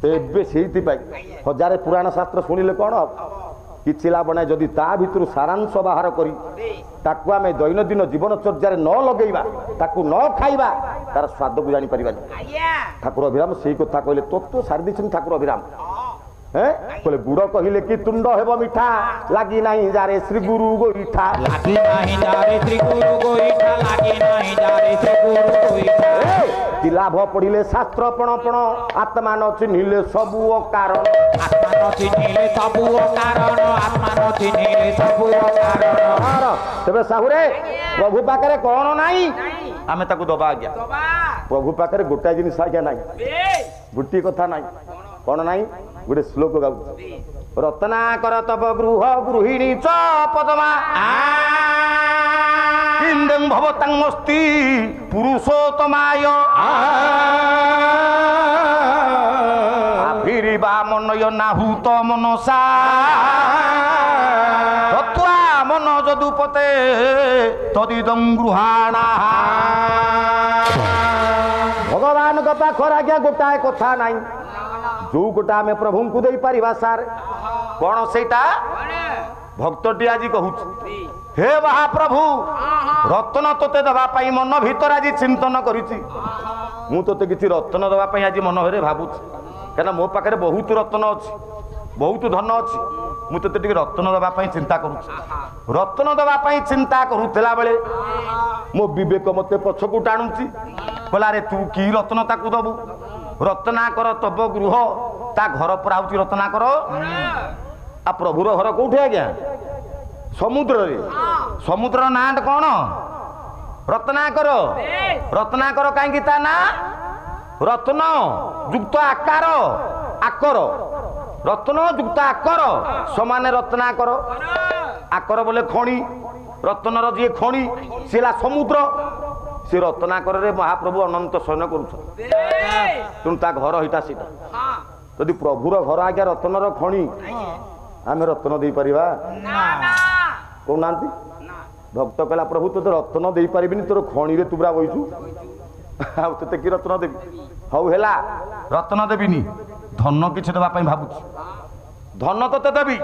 तेबे सेहिति पाई हजारे पुराण शास्त्र सुनिले कोन किछि लाभ नाही जदि ता भितरु सारांश बाहर करी ताकू आमे दैनंदिन जीवन चर्यारे न लगेइबा ताकू न खाइबा तार स्वाद को जानि परिबानी ठाकुर अभिराम सेही कथा कहले तत्व सारी दिछन ठाकुर अभिराम कहले गुड़ कहिले कि तुंड हेबो मिठा लागी नाही जारे श्री गुरु गोईठा लागी नाही जारे श्री गुरु गोईठा लागी नाही जारे श्री गुरु गोईठा कि लाभ पढ़िले शास्त्र पण पण आत्मा न चिन्हिले सबु कारण आत्मा न चिन्हिले सबु कारण आत्मा न चिन्हिले सबु कारण तबे साहुरे प्रभु पाखरे कोन नाही आमे ताकू दबा आज्ञा प्रभु पाखरे गोटा जिनिस आज्ञा नाही गुटी कथा नाही कोन नाही गोटे श्लोक गाउ रत्नाकर तब गृह गृहिणी च पदमा इंदं भवतंगस्ति पुरुषोत्तमाय आभिरिबा मनय नाहुत मनसा तत्वा मन जदुपते तदिदं गृहाणा भगवान का पाखर आज्ञा गोटाए कथा नाही जो गोटा आमे प्रभु को दे पारिबा सार कोन सेटा भक्तटी आज कहूछ हे महाप्रभु रत्न तोते दबा पाई मन भीतर आज चिंतन करिछि मु तोते किछि रत्न दबा पाई आज मन भरे भाबुछि केना मो पाखरे बहुत रत्न अछि बहुत धन अछि मु तोते टिके रत्न दबा पाई चिंता करूछि रत्न दबा पाई चिंता करूथला बेले मो विवेक मते पछकु टाणुछि बोला रे तू की रत्न ताकू दबु रत्नाकर तब गृह ता घर पर आउछि रत्नाकर आ प्रभुर घर कोठी आज्ञा समुद्र रे समुद्र नाम कौन रत्नाकर रत्नाकर कहीं ता ना रत्न युक्त आकार आकर रत्न युक्त आकर समान रत्नाकर आकर बोले खणी रत्नर जी खणी सीला समुद्र ସେ ରତ୍ନାକରରେ ମହାପ୍ରଭୁ ଅନନ୍ତ ଶୟନ କରୁଛନ୍ତି ତେଣୁ ତା ଘର ହେଇଟା ସେଇଟା ଯଦି ପ୍ରଭୁର ଘର ଆଜ୍ଞା ରତ୍ନର ଖଣି ଆମେ ରତ୍ନ ଦେଇପାରିବା କହୁନାହାନ୍ତି ଭକ୍ତ କହିଲା ପ୍ରଭୁ ତୋତେ ରତ୍ନ ଦେଇପାରିବିନି ତୋର ଖଣିରେ ତୁ ପୁରା ବଇଛୁ ଆଉ ତୋତେ କି ରତ୍ନ ଦେବି ହଉ ହେଲା ରତ୍ନ ଦେବିନି ଧନ କିଛି ଦେବା ପାଇଁ ଭାବୁଛି ଧନ ତୋତେ ଦେବି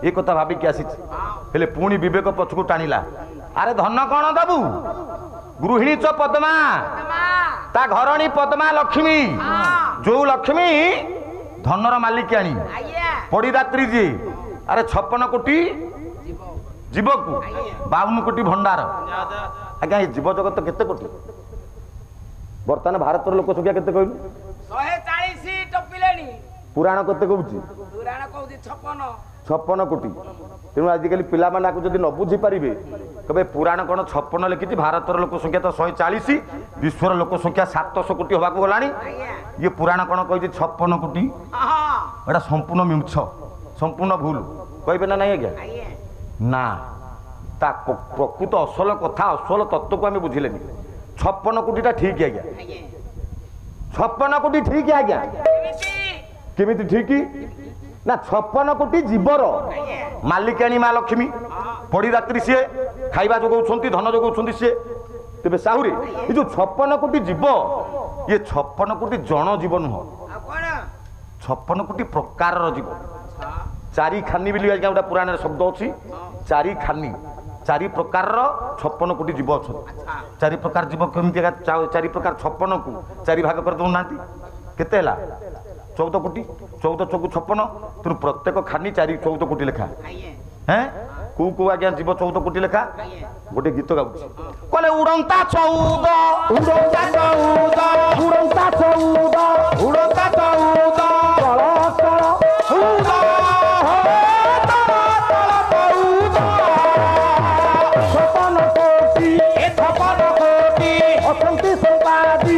ଏ କଥା ଭାବିକି ଆସିଛି ହେଲେ ପୁଣି ବିବେକ ପଛକୁ ଟାଣିଲା ଆରେ ଧନ କଣ ଦେବୁ ଗୃହିଣୀ ଚ ପଦ୍ମା ତା ଘରଣୀ ପଦ୍ମା ଲକ୍ଷ୍ମୀ ଯୋଉ ଲକ୍ଷ୍ମୀ ଧନର ମାଲିକାଣୀ ପଡ଼ିଦାତ୍ରୀ ଯିଏ ଆରେ 56 କୋଟି ଜୀବକୁ 52 କୋଟି ଭଣ୍ଡାର ଆଜ୍ଞା ଏ ଜୀବ ଜଗତ କେତେ କୋଟି ବର୍ତ୍ତମାନ ଭାରତର ଲୋକ ସଂଖ୍ୟା କେତେ କହିଲୁ 140 ଟପିଲେଣି ପୁରାଣ କେତେ କହୁଛି ପୁରାଣ କହୁଛି 56 କୋଟି ତେଣୁ ଆଜିକାଲି ପିଲାମାନେ ଆକୁ ଯଦି ନ ବୁଝିପାରିବେ କେବେ ପୁରାଣ କ'ଣ 56 ଲେଖିଛି ଭାରତର ଲୋକ ସଂଖ୍ୟା ତ 140 ବିଶ୍ୱର ଲୋକ ସଂଖ୍ୟା 700 କୋଟି ହେବାକୁ ଗଲାଣି ଇଏ ପୁରାଣ କ'ଣ କହିଛି 56 କୋଟି ଏଇଟା ସମ୍ପୂର୍ଣ୍ଣ ମିଛ ସମ୍ପୂର୍ଣ୍ଣ ଭୁଲ କହିବେ ନା ନାଇଁ ଆଜ୍ଞା ନା ତା ପ୍ରକୃତ ଅସଲ କଥା ଅସଲ ତତ୍ତ୍ୱକୁ ଆମେ ବୁଝିଲେନି 56 କୋଟିଟା ଠିକ୍ ଆଜ୍ଞା 56 କୋଟି ଠିକ୍ ଆଜ୍ଞା କେମିତି ଠିକ୍ ନା 56 କୋଟି ଜୀବର ମାଲିକାଣୀ ମା ଲକ୍ଷ୍ମୀ ପଡ଼ିଦାତ୍ରୀ ସିଏ ଖାଇବା ଯୋଗାଉଛନ୍ତି ଧନ ଯୋଗାଉଛନ୍ତି ସିଏ ତେବେ ସାହୁରେ ଏ ଯୋଉ 56 କୋଟି ଜୀବ ଇଏ 56 କୋଟି ଜଣ ଜୀବ ନୁହଁ 56 କୋଟି ପ୍ରକାରର ଜୀବ ଚାରି ଖାନି ବୋଲି ଆଜ୍ଞା ଗୋଟେ ପୁରାଣରେ ଶବ୍ଦ ଅଛି ଚାରି ଖାନି ଚାରି ପ୍ରକାରର 56 କୋଟି ଜୀବ ଅଛନ୍ତି ଚାରି ପ୍ରକାର ଜୀବ କେମିତି ଚାରି ପ୍ରକାର 56 କୁ ଚାରି ଭାଗ କରି ଦେଉନାହାନ୍ତି କେତେ ହେଲା 14 କୋଟି 14 ଚକୁ 56 ତେଣୁ ପ୍ରତ୍ୟେକ ଖାନି 14 କୋଟି ଲେଖା ହେଁ କୋଉ କୋଉ ଆଜ୍ଞା ଜୀବ 14 କୋଟି ଲେଖା ଗୋଟେ ଗୀତ ଗାଉଛି କହିଲେ ଉଡ଼ନ୍ତା 14 ଉଡ଼ନ୍ତା 14 ଉଡ଼ନ୍ତା 14 ଉଡ଼ନ୍ତା 14 ତଳ ତଳ ଉଡ଼ ଅଛନ୍ତି ସମ୍ପାଦୀ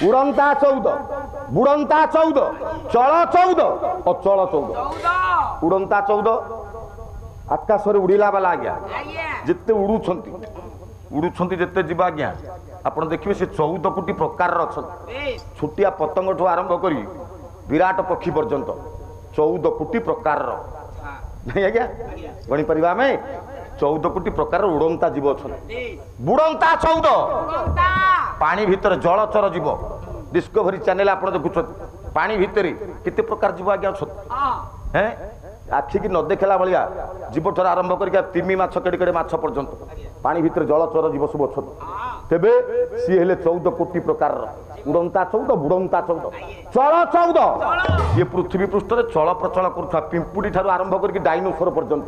ଉଡ଼ନ୍ତା 14 ବୁଡ଼ନ୍ତା 14 ଚଳ 14 ଅଚଳ 14 ଉଡ଼ନ୍ତା 14 ଆକାଶରେ ଉଡ଼ିଲା ବାଲା ଆଜ୍ଞା ଯେତେ ଉଡ଼ୁଛନ୍ତି ଯେତେ ଯିବା ଆଜ୍ଞା ଆପଣ ଦେଖିବେ ସେ 14 କୋଟି ପ୍ରକାରର ଅଛନ୍ତି ଛୋଟିଆ ପତଙ୍ଗଠୁ ଆରମ୍ଭ କରି ବିରାଟ ପକ୍ଷୀ ପର୍ଯ୍ୟନ୍ତ 14 କୋଟି ପ୍ରକାରର ନାଇଁ ଆଜ୍ଞା ଗଣିପାରିବା ଆମେ 14 କୋଟି ପ୍ରକାରର ଉଡ଼ନ୍ତା ଜୀବ ଅଛନ୍ତି ବୁଡ଼ନ୍ତା 14 ପାଣି ଭିତରେ ଜଳଚର ଜୀବ ଡିସ୍କଭରି ଚ୍ୟାନେଲ ଆପଣ ଦେଖୁଛନ୍ତି ପାଣି ଭିତରେ କେତେ ପ୍ରକାର ଜୀବ ଆଜ୍ଞା ଅଛନ୍ତି ହେଁ ଆଖିକି ନ ଦେଖିଲା ଭଳିଆ ଜୀବଠାରୁ ଆରମ୍ଭ କରିକି ତିମି ମାଛ କେଡ଼େ କେଡ଼େ ମାଛ ପର୍ଯ୍ୟନ୍ତ ପାଣି ଭିତରେ ଜଳଚର ଜୀବ ସବୁ ଅଛନ୍ତି ତେବେ ସିଏ ହେଲେ 14 କୋଟି ପ୍ରକାରର ଉଡ଼ନ୍ତା 14 ବୁଡ଼ନ୍ତା 14 ଚଳ 14 ଇଏ ପୃଥିବୀ ପୃଷ୍ଠରେ ଚଳ ପ୍ରଚଳ କରୁଥିବା ପିମ୍ପୁଡ଼ି ଠାରୁ ଆରମ୍ଭ କରିକି ଡାଇନୋସର ପର୍ଯ୍ୟନ୍ତ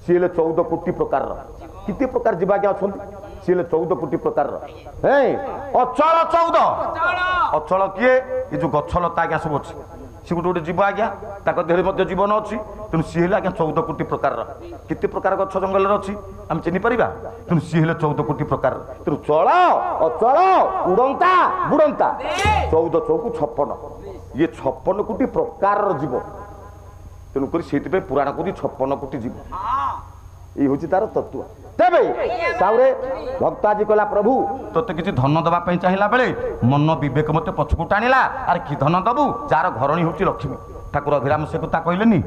ସିଏ ହେଲେ 14 କୋଟି ପ୍ରକାରର କେତେ ପ୍ରକାର ଜୀବ ଆଜ୍ଞା ଅଛନ୍ତି ସିଏ ହେଲେ 14 କୋଟି ପ୍ରକାରର ହେଁ ଅଚଳ 14 ଅଚଳ କିଏ ଏ ଯୋଉ ଗଛ ଲତା ଆଜ୍ଞା ସବୁ ଅଛି ସେ ଗୋଟେ ଜୀବ ଆଜ୍ଞା ତାଙ୍କ ଦେହରେ ମଧ୍ୟ ଜୀବନ ଅଛି ତେଣୁ ସିଏ ହେଲେ ଆଜ୍ଞା 14 କୋଟି ପ୍ରକାରର କେତେ ପ୍ରକାର ଗଛ ଜଙ୍ଗଲରେ ଅଛି ଆମେ ଚିହ୍ନିପାରିବା ତେଣୁ ସିଏ ହେଲେ 14 କୋଟି ପ୍ରକାରର ତେଣୁ ଚଳ ଅଚଳ ଉଡ଼ନ୍ତା ବୁଡ଼ନ୍ତା 14 ଚଉକୁ 56 ଇଏ 56 କୋଟି ପ୍ରକାରର ଜୀବ ତେଣୁକରି ସେଇଥିପାଇଁ ପୁରାଣ କହୁଛି 56 କୋଟି ଜୀବ এই হচ্ছে তার তত্ত্ব তবে তাহলে ভক্ত আজি কলা প্রভু তোতে কিছু ধন দেওয়া চাহিলা বেড়ে মন বিবেক মতো পছকু টাণিলা আর কি ধন দেবু যার ঘরণী হচ্ছে লক্ষ্মী ঠাকুর অভিরাম সে কথা কহিলেনি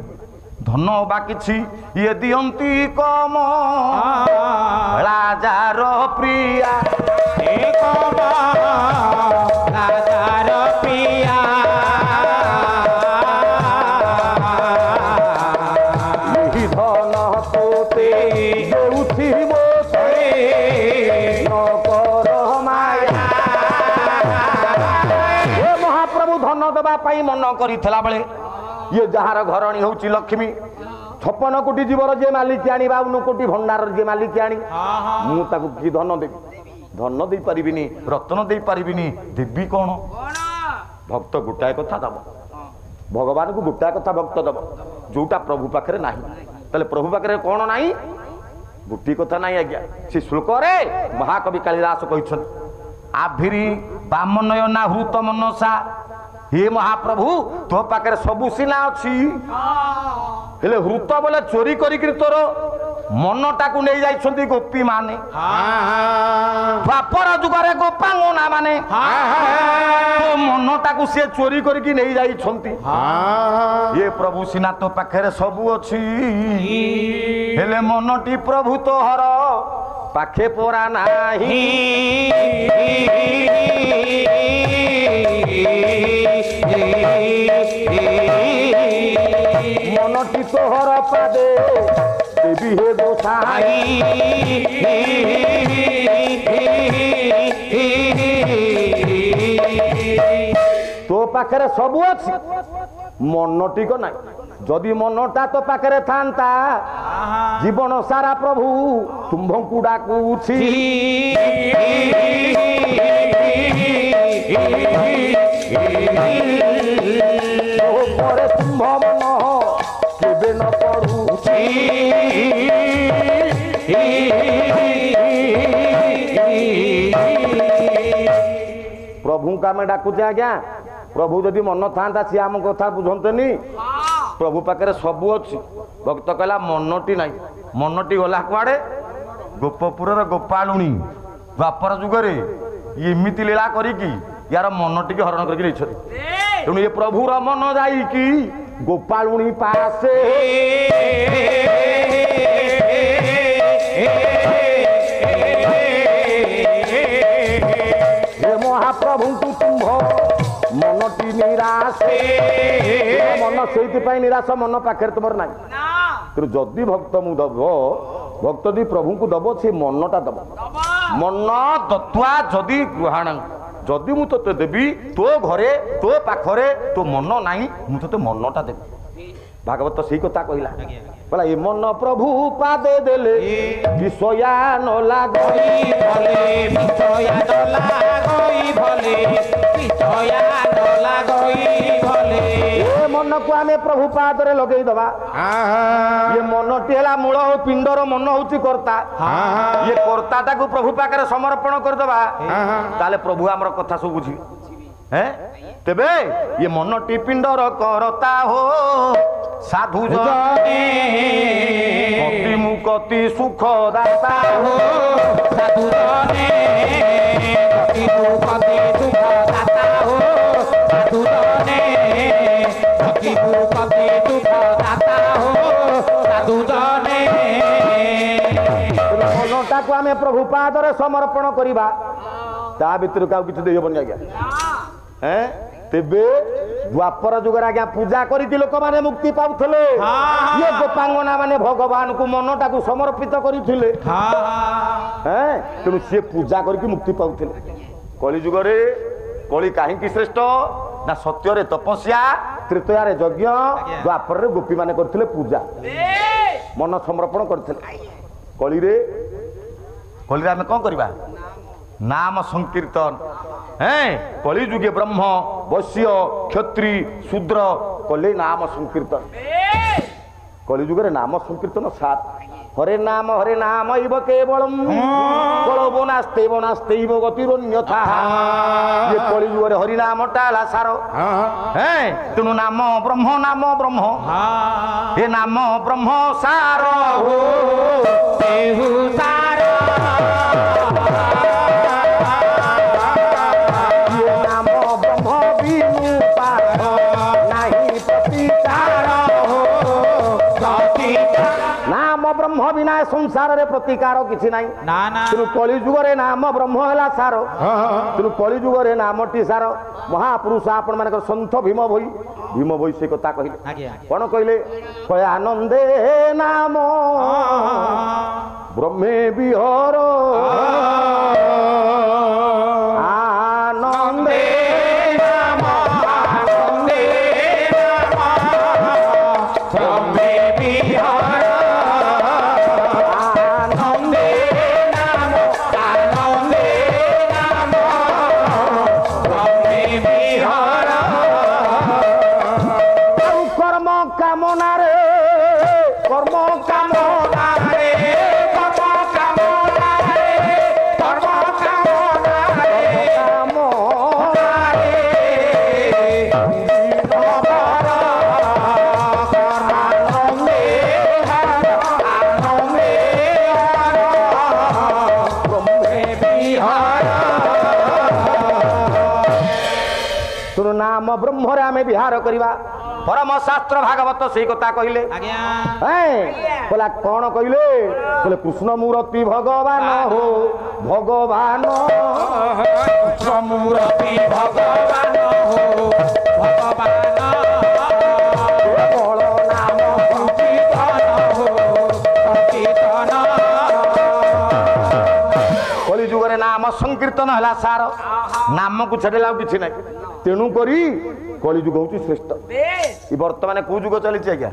ধন বা কিছু ইয়ে দিয়ন্তি কম রাজার প্রিয়া রাজার প্রিয়া मन करथिला बेले ये जहार घरणी होची लक्ष्मी 56 कोटी जीवर जे मालिकाणी 52 कोटी भंडार जे मालिकाणी मु ताकू की धन देबी धन दे परिबिनी रत्न दे परिबिनी देबी कोन भक्त गोटाए कथा दब भगवान को गोटाए कथा भक्त दब जोटा प्रभु पाखरे नाही तले प्रभु पाखरे कोन नाही गोटी कथा नाही आज्ञा से श्लोक रे महाकवि कालिदास कहिछन आभिरी ବାମନୟନା ହୃତ ମନସା हे महाप्रभु तो पाखे सबु सीना अच्छी हेले हृत बोले चोरी करी तोर मनटा को नहीं जाइछंती गोपी माने द्वापर जुगरे गोपांगना माने तो मनटा को से चोरी करके नहीं जाइछंती ये प्रभु सीना तो पाखे सबु अच्छी हेले मनटी प्रभु तो हर पाखे पोरा नाही मनटी तोहर पादे देवी हे गोसाई तो पाखे सबू अच्छी मनटी को ना जदि मनटा तो पाखे था जीवन सारा प्रभु तुम्भंकु डाकुछि तुम्भ मन केबे न पड़ुछि प्रभु का मैं डाकुचे आज्ञा प्रभु जदि मन था सी आम कथा बुझंतनी प्रभु पाखे सबू अच्छी भक्त कहला मनटी ना मनटी गला कुआड़े गोपपुर गोपालुणी द्वापर जुगरे एमती लीला करिकी यार मनटी हरण करके तेणु ये प्रभुर मन जाइकी गोपालुणी पासे महाप्रभु तुम्भ मनटी निराश मन से निराश मन पाखे तुम ना तेणु जदि भक्त मु दब भक्त दी प्रभु को दब से मनटा दब मन दत्वा जदि ग्रहण जदि मु तो देवी तो घरे तो पाखरे तो मन नाही मु तो मनटा देवी भागवत सही कथा कहला बोला ए मन प्रभु पादे देले विषया न लागई भले विषया न लागई भले विषया न लागई भले ए मन को आमे प्रभु पाद रे लगेई दबा ये मन टेला मूल पिंडर मन होची कर्ता ये कर्ताटा को प्रभु पाकर समर्पण कर दबा ताले प्रभु हमर कथा सब बुझी हैं तेबे ये मनटी पिंडर करता हो साधु जने कति मुक्ति सुख दाता हो साधु जने कति मुक्ति सुख दाता हो साधु जने कति मुक्ति सुख दाता हो साधु जने मनटा को आमे प्रभु पाद रे समर्पण करिबा ता भितर का किछ देबन आज्ञा हैं तेबे द्वापर जुगर आज्ञा पूजा करी लोक माने मुक्ति पाउथले ये गोपांगना माने भगवान को मनटा को समर्पित करिथिले हैं तेनु से पूजा करके मुक्ति पाउथले कली जुगरे कली काहे की श्रेष्ठ ना सत्य रे तपस्या तृतीया रे यज्ञ द्वापर रे गोपी माने करथिले पूजा मन समर्पण करथिले कली रे आमे कोन करबा नाम संकीर्तन हैं कली जुगे ब्रह्म वैश्य क्षत्रि शूद्र कले नाम संकीर्तन कली जुगे नाम संकीर्तन सात हरे नाम इव केवलम कलबो नास्ते इव गतिरन्यथा ये कली जुगे हरि नाम टाला सार हैं तेनु नाम ब्रह्म हे नाम ब्रह्म सार हो तेहु सार ब्रह्म बिना संसार रे प्रतिकार किछि नाही ना ना तेनु कली जुग रे नाम ब्रह्म हला सार तेनु कली जुग रे नामटी सार महापुरुष आपण मानकर संत भीम भई से कथा कहिले कोन कहिले कय आनंदे नाम ब्रह्मे विहर आनंदे नाम ब्रह्मे विहर कर्म कामना रे कर्म कामना ରାମ ବ୍ରହ୍ମରେ ଆମେ ବିହାର କରିବା। ପରମ ଶାସ୍ତ୍ର ଭାଗବତ ସେଇ କଥା କହିଲେ। କହିଲା କଣ କହିଲେ? କହିଲେ କୃଷ୍ଣ ମୂରତି ଭଗବାନ ହୋ ଭଗବାନ, କୃଷ୍ଣ ମୂରତି ଭଗବାନ ହୋ ଭଗବାନ, କେବଳ ନାମ ସଂକୀର୍ତ୍ତନ ହୋ ସଂକୀର୍ତ୍ତନ। କଳି ଯୁଗରେ ନାମ ସଂକୀର୍ତ୍ତନ ହେଲା ସାର, ନାମକୁ ଛାଡ଼ିଲା ଆଉ କିଛି ନାହିଁ। ତେଣୁ କରି କଳି ଯୁଗ ହଉଛି ଶ୍ରେଷ୍ଠ। ବର୍ତ୍ତମାନ କୋଉ ଯୁଗ ଚାଲିଛି ଆଜ୍ଞା?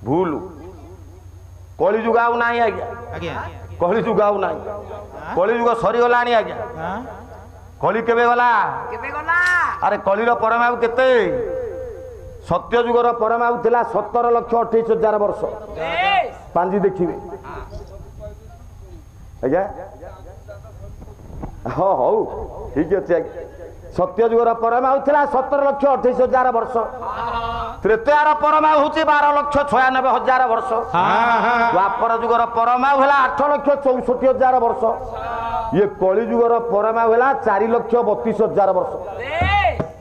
ଭୁଲ। କଳି ଯୁଗ ଆଉ ନାହିଁ ଆଜ୍ଞା, କଳି ଯୁଗ ଆଉ ନାହିଁ। କଳି ଯୁଗ ସରିଗଲାଣି ଆଜ୍ଞା। କଳି କେବେ ଗଲା? ଆରେ କଳିର ପରମାୟୁ କେତେ? ସତ୍ୟ ଯୁଗର ପରମାୟୁ ଥିଲା 17,28,000 ବର୍ଷ। ପାଞ୍ଜି ଦେଖିବେ ଆଜ୍ଞା। ହଁ ହଉ ଠିକ ଅଛି ଆଜ୍ଞା। ସତ୍ୟ ଯୁଗର ପରମାୟୁ ଥିଲା 17,28,000 ବର୍ଷ। ତ୍ରେତୟାର ପରମାୟୁ ହଉଛି 12,96,000 ବର୍ଷ। ଦ୍ୱାପର ଯୁଗର ପରମାୟୁ ହେଲା 8,64,000 ବର୍ଷ। ଇଏ କଳି ଯୁଗର ପରମାୟୁ ହେଲା 4,32,000 ବର୍ଷ।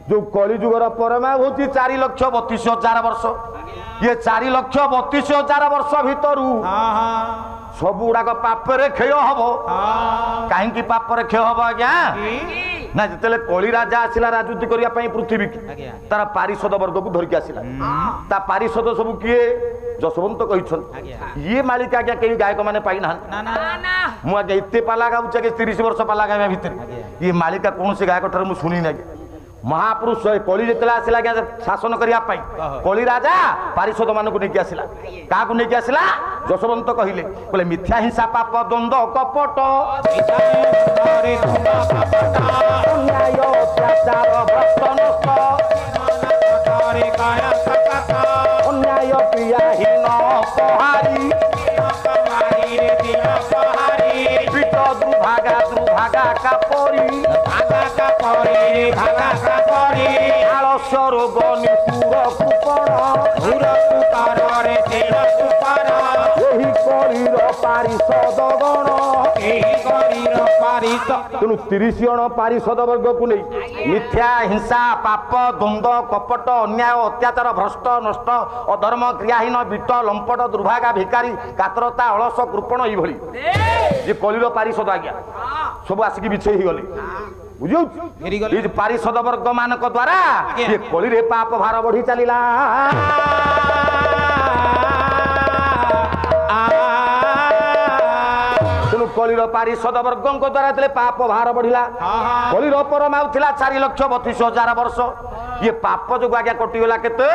ଯୋଉ କଳି ଯୁଗର ପରମାୟୁ ହଉଛି 4,32,000 ବର୍ଷ। ଇଏ 4,32,000 ବର୍ଷ ଭିତରୁ ସବୁ ଗୁଡାକ ପାପରେ କ୍ଷୟ ହବ। କାହିଁକି ପାପରେ କ୍ଷୟ ହବ ଆଜ୍ଞା? ନା ଯେତେବେଳେ କଳି ରାଜା ଆସିଲା ରାଜୁତି କରିବା ପାଇଁ ପୃଥିବୀ, ତାର ପାରିଷଦ ବର୍ଗକୁ ଧରିକି ଆସିଲା। ତା ପାରିଷଦ ସବୁ କିଏ? ଯଶୋବନ୍ତ କହିଛନ୍ତି। ଇଏ ମାଳିକା ଆଜ୍ଞା କେହି ଗାୟକ ମାନେ ପାଇନାହାନ୍ତି। ମୁଁ ଆଜ୍ଞା ଏତେ ପାଲା ଗାଉଛି ଆଜ୍ଞା, 30 ବର୍ଷ ପାଲା ଗାଇବା ଭିତରେ ଇଏ ମାଳିକା କୌଣସି ଗାୟକ ଠାରୁ ମୁଁ ଶୁଣିନି ଆଜ୍ଞା। ମହାପୁରୁଷ କଳି ଯେତେବେଳେ ଆସିଲା ଆଜ୍ଞା ଶାସନ କରିବା ପାଇଁ, କଳି ରାଜା ପାରିଷଦ ମାନଙ୍କୁ ନେଇକି ଆସିଲା। କାହାକୁ ନେଇକି ଆସିଲା? ଯଶୋବନ୍ତ କହିଲେ ମିଥ୍ୟା ହିଂସା ପାପ ଦ୍ୱନ୍ଦ କପଟ ଅନ୍ୟାୟ ଅତ୍ୟାଚାର ଭ୍ରଷ୍ଟ ନଷ୍ଟ ଅନ୍ୟାୟ କ୍ରିୟାହୀନ ପହାରି ପୀଠ ଦୁର୍ଭାଗା ଦୁର୍ଭାଗା କାପରି ଆଳସ୍ୟ ରୋଗ ନିପୁର କୃପଣ ଏହି କଳିର ପାରିଷଦ ଗଣ। ତେଣୁ 30 ଜଣ ପାରିଷଦ ବର୍ଗକୁ ନେଇ ମିଥ୍ୟା ହିଂସା ପାପ ଦ୍ୱନ୍ଦ କପଟ ଅନ୍ୟାୟ ଅତ୍ୟାଚାର ଭ୍ରଷ୍ଟ ନଷ୍ଟ ଅଧର୍ମ କ୍ରିୟାହୀନ ବିଟ ଲମ୍ପଟ ଦୁର୍ଭାଗା ଭିକାରୀ କାତରତା ଅଳସ କୃପଣ ଏଇଭଳି ଯେ କଳିର ପାରିଷଦ ଆଜ୍ଞା ସବୁ ଆସିକି ବିଛେଇ ହେଇଗଲେ। ବୁଝୁଛି ପାରିଷଦ ବର୍ଗ ମାନଙ୍କ ଦ୍ଵାରା କଳିରେ ପାପ ଭାର ବଢି ଚାଲିଲା। ତେଣୁ କଳିର ପାରିଷଦ ବର୍ଗଙ୍କ ଦ୍ଵାରା ଯେତେବେଳେ ପାପ ଭାର ବଢିଲା, କଳିର ପରମାୟୁ ଥିଲା 4,32,000 ବର୍ଷ। ଇଏ ପାପ ଯୋଗୁ ଆଜ୍ଞା କଟିଗଲା କେତେ?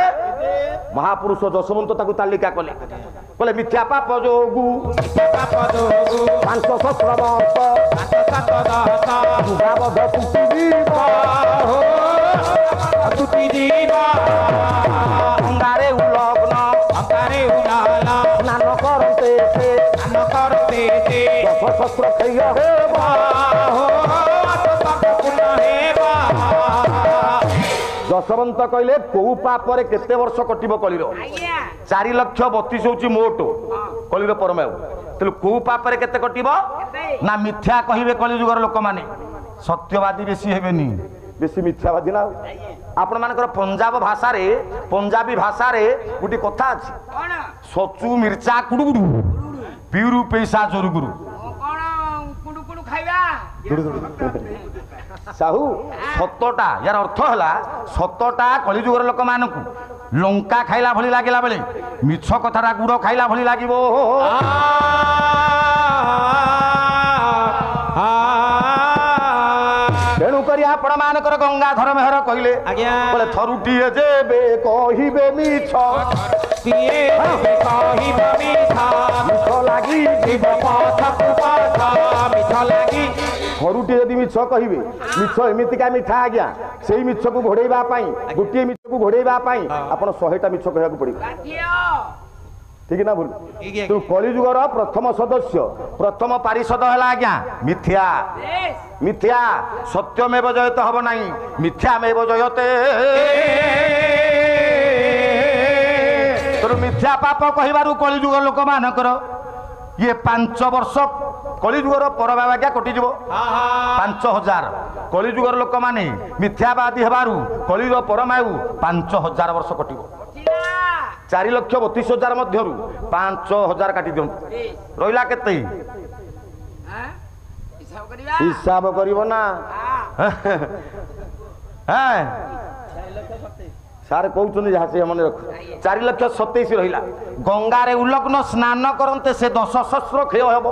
ମହାପୁରୁଷ ଯଶୋବନ୍ତ ତାକୁ ତାଲିକା କଲେ, କହିଲେ ମିଥ୍ୟା ପାପ ଯୋଗୁ 5 ସହସ୍ର ବର୍ଷ ଅଙ୍ଗାରେ ଉଲଗ୍ନ ସ୍ନାନ କରନ୍ତେ ସହସ୍ର କ୍ଷୟ ଯଶୋବନ୍ତ କହିଲେ କୋଉ ପାପରେ କେତେ ବର୍ଷ କଟିବ କଳିର? 4,32,000 ହଉଛି ମୋଟ କଳିର ପରମାୟୁ। ତେଣୁ କୋଉ ପାପରେ କେତେ କଟିବ? ନା ମିଥ୍ୟା କହିବେ କଳି ଯୁଗର ଲୋକମାନେ, ସତ୍ୟବାଦୀ ବେଶୀ ହେବେନି, ବେଶୀ ମିଥ୍ୟାବାଦୀ ନା। ଆପଣ ମାନଙ୍କର ପଞ୍ଜାବ ଭାଷାରେ, ପଞ୍ଜାବୀ ଭାଷାରେ ଗୋଟେ କଥା ଅଛି, ସଚୁ ମିର୍ଚା କୁଡୁଗୁଡୁ ପିଉରୁ ପଇସା ଜୋରୁଗୁରୁ। ସାହୁ ସତଟା, ୟାର ଅର୍ଥ ହେଲା ସତଟା କଳିଯୁଗର ଲୋକମାନଙ୍କୁ ଲଙ୍କା ଖାଇଲା ଭଳି ଲାଗିଲା ବେଳେ ମିଛ କଥାଟା ଗୁଡ ଖାଇଲା ଭଳି ଲାଗିବ। ତେଣୁକରି ଆପଣ ମାନଙ୍କର ଗଙ୍ଗାଧର ମେହର କହିଲେ ଥରୁଟିଏ ଯେବେ କହିବେ ମିଛ ଲାଗି ଥରୁଟିଏ ଯଦି ମିଛ କହିବେ, ମିଛ ଏମିତିକା ମିଠା ଆଜ୍ଞା, ସେଇ ମିଛକୁ ଘୋଡେଇବା ପାଇଁ, ଗୋଟିଏ ମିଛକୁ ଘୋଡେଇବା ପାଇଁ ଆପଣ 100ଟା ମିଛ କହିବାକୁ ପଡିବ। ଠିକ ନା ଭୁଲ? କଳିଯୁଗର ପ୍ରଥମ ସଦସ୍ୟ, ପ୍ରଥମ ପାରିଷଦ ହେଲା ଆଜ୍ଞା ମିଥ୍ୟା। ମିଥ୍ୟା ସତ୍ୟମେବ ଜୟତେ ହବ ନାହିଁ, ମିଥ୍ୟାମେବ ଜୟତେ। ମିଥ୍ୟା ପାପ କହିବାରୁ କଳିଯୁଗ ଲୋକମାନଙ୍କର ଇଏ 5 ବର୍ଷ কলিযুগর পরভাব আজ্ঞা কটিଯିବ 5000 কলিযুগর লোক মানে মিথ্যাবাদী হবারু কলির পরমায়ু 5000 বর্ষ কটিব 4,32,000 মধ্যরু 5,000 কাটি দিও রইলা কেতে হিসাব করিব না হ্যাঁ সারে কৌছনি যাহা সে মনে রাখ 4,27,000 রহিলা গঙ্গারে উলগ্ন স্নান করন্তে সে 10 সহস্র ক্ষয় হব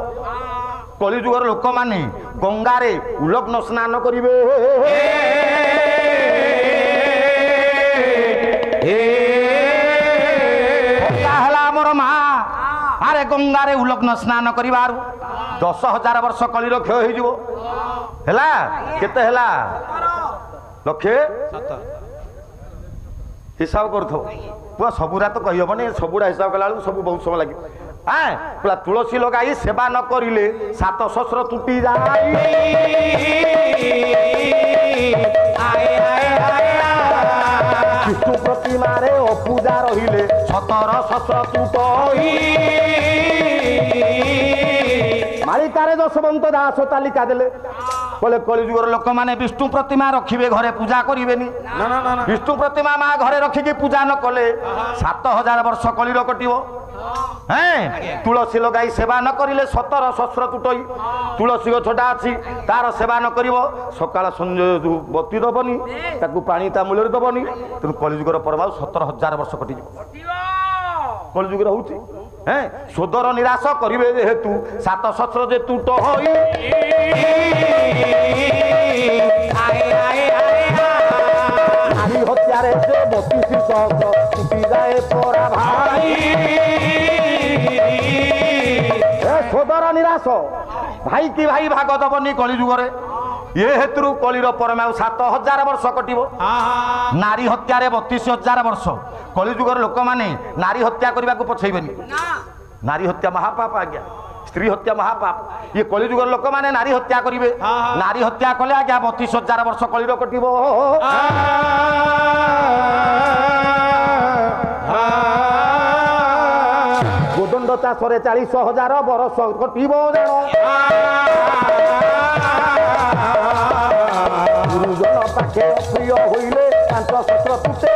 কলিযুগর লোক মানে গঙ্গারে উলগ্ন স্নান করিবে হেলা আমার মা আরে গঙ্গারে উলগ্ন স্নান করিবার 10,000 বর্ষ কলির ক্ষয় হয়ে যাব হেলা কেতে হেলা লক্ষে 17 হিসাব করথ পুরা সবুরা তো কই হবনি সবুরা হিসাব কলা বেলু সবু বহুত সময় লাগে হ্যাঁ পুরা তুলসী লগাই সেবা ন করিলে 7 সহস্র টুটি যায় বিষ্ণু প্রতিমারে অপূজা রহিলে 17 সহস্র টুটই মালিকারে যশবন্ত দাস তালিকা দেলে বলে কলিযুগর লোক মানে বিষ্ণু প্রতিমা রখিবে ঘরে পূজা করিবেনি বিষ্ণু প্রতিমা মা ঘরে রখিকি পূজা ন কলে 7,000 বর্ষ কলির কটিব হ্যাঁ তুলসী লগাই সেবা ন করিলে 17 সহস্র টুটই তুলসী গছটা আছে তার সেবা ন করিব সকাল সঞ্জয় বতি দবনি তাকে পানি তা মূল্য দবনি তেমন কলিযুগর প্রভাব 17,000 বর্ষ কটিଯିବ কলিযুগর হচ্ছে হ্যাঁ সোদর নিরাশ করিবে যেহেতু 7 সহস্র যে টুট হই নারী হত্যারে যে 32 সহস্র টুটি যায় পরা ভাই সোদর নিরাশ ভাই কি ভাই ভাগ দবনি কলিযুগরে এ হেতু কলির পরমায়ু 7,000 বর্ষ কটিব নারী হত্যারে 32,000 বর্ষ কলিযুগর লোক মানে নারী হত্যা করা পছাইবেনি নারী হত্যা মহাপাপ আজ্ঞা স্ত্রী হত্যা মহাপাপ ইয়ে কলিযুগর লোক মানে নারী হত্যা করবে নারী হত্যা কলে আজ্ঞা 32,000 বর্ষ কলির কটিব গোদণ্ড চাষরে 40,000 বর্ষ কটিব গুরুজন পাখে প্রিয় হইলে 5 সহস্র টুটে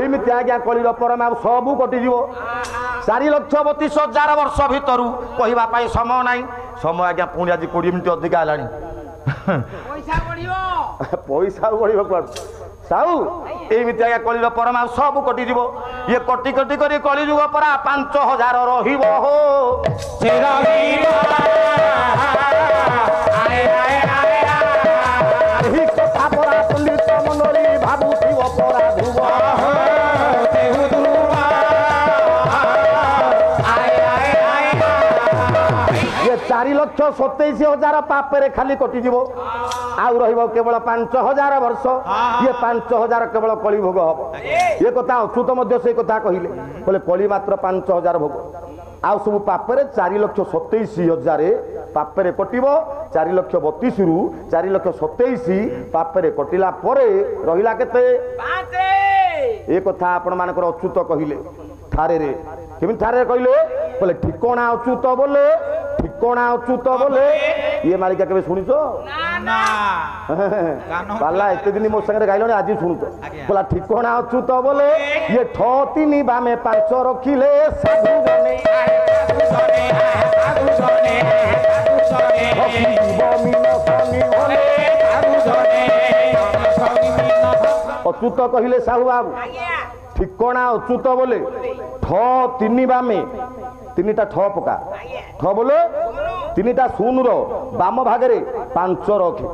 এমিতি আজ্ঞা কলির পরমায়ু সবু কটিଯିବ 4,32,000 বর্ষ ভিতরু কহিবা পাই সময় নাই সময় আজ্ঞা পুଣି আজ 20 মিনিট ଅଧିକା ହେଲାଣି পয়সা বড়িব କୁଆଡୁ ସାହୁ ଏମିତି ଆଜ୍ଞା କଳିର ପରମାୟୁ ସବୁ କଟିଯିବ ଇଏ କଟି କଟି କରି କଳିଯୁଗ ପରା 5,000 ରହିବ ହୋ ଏହି କଥା ପରା ପଣ୍ଡିତ ମଣ୍ଡଳୀ ଭାବୁଥିବ ପରା ଧ୍ରୁବ 4,27,000 ପାପରେ ଖାଲି କଟିଯିବ ଆଉ ରହିବ କେବଳ 5,000 ବର୍ଷ ଇଏ 5,000 କେବଳ କଳି ଭୋଗ ହବ ଏ କଥା ଅଚ୍ୟୁତ ମଧ୍ୟ ସେଇ କଥା କହିଲେ କହିଲେ କଳି ମାତ୍ର 5,000 ଭୋଗ ଆଉ ସବୁ ପାପରେ 4,27,000 ପାପରେ କଟିବ 4,32,000 ରୁ 4,27,000 ପାପରେ କଟିଲା ପରେ ରହିଲା କେତେ ଏ କଥା ଆପଣ ମାନଙ୍କର ଅଚ୍ୟୁତ କହିଲେ ଥାରେରେ କେମିତି ଥାରେରେ କହିଲେ କହିଲେ ଠିକଣା ଅଚ୍ୟୁତ ବୋଲେ ঠিকনা অচ্যুত বলে ইয়ে মালিকা কেবে শুনিছ পাল্লা এতে দিন মো সাথে গাইল আজ শুনুছ বলা ঠিকনা অচ্যুত বলে ইয়ে ঠ 3 বামে 5 রখিলে সাধু জনে অচ্যুত কহিলে সাহু বাবু ঠিকনা অচ্যুত বলে ঠ 3 বামে 3টা ঠ পকা ঠ বলে 3টা শূন্যর বাম ভাগরে 5 রখে